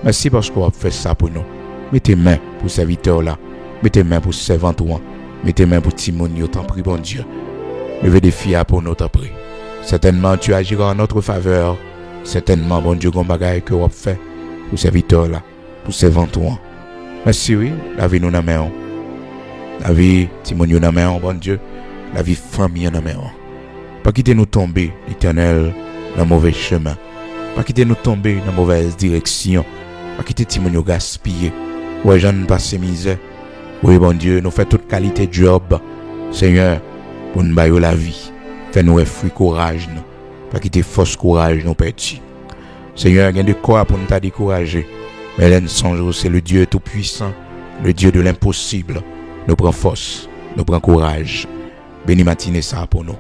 S1: Merci parce qu'on a fait ça pour nous. Mettez main pour serviteurs là, mettez main pour servantes, mettez main pour Timonio, t'en prie, bon Dieu. Levez des filles pour nous, t'en prie. Certainement, tu agiras en notre faveur. Certainement, bon Dieu, qu'on bagaille que on a fait pour serviteurs là, pour servantes. Merci, oui, la vie nous n'a main. La vie, Timonio n'a main, bon Dieu. La vie, famille n'a main. Pas quitter nous tomber, l'Éternel, dans le mauvais chemin. Pas quitter nous tomber dans la mauvaise direction. Pas quitter Timonio gaspiller. Ouais, j'en passe misère. Oui, bon Dieu, nous fait toute qualité de job. Seigneur, pour nous bailler la vie. Fais-nous fruit courage, nous. Pas quitter force courage, nous petits. Seigneur, il y a de quoi pour nous t'a décourager. Mais là, nous songeons, c'est le Dieu tout-puissant, le Dieu de l'impossible. Nous prend force, nous prend courage. Bénis matinée ça pour nous.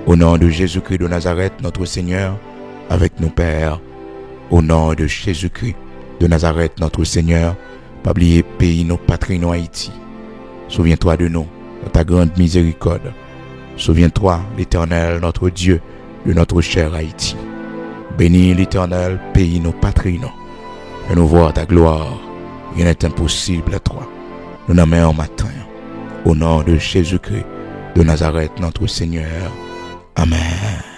S1: Au nom de Jésus-Christ de Nazareth, notre Seigneur, avec nos pères. Au nom de Jésus-Christ de Nazareth, notre Seigneur, pas oublier pays, nos patries, nos Haïti. Souviens-toi de nous, de ta grande miséricorde. Souviens-toi, l'Éternel, notre Dieu, de notre cher Haïti. Bénis l'Éternel, pays, nos patries, nous. Et nous voir ta gloire. Rien n'est impossible à toi. Nous n'amènons matin. Au nom de Jésus-Christ de Nazareth, notre Seigneur. Amen.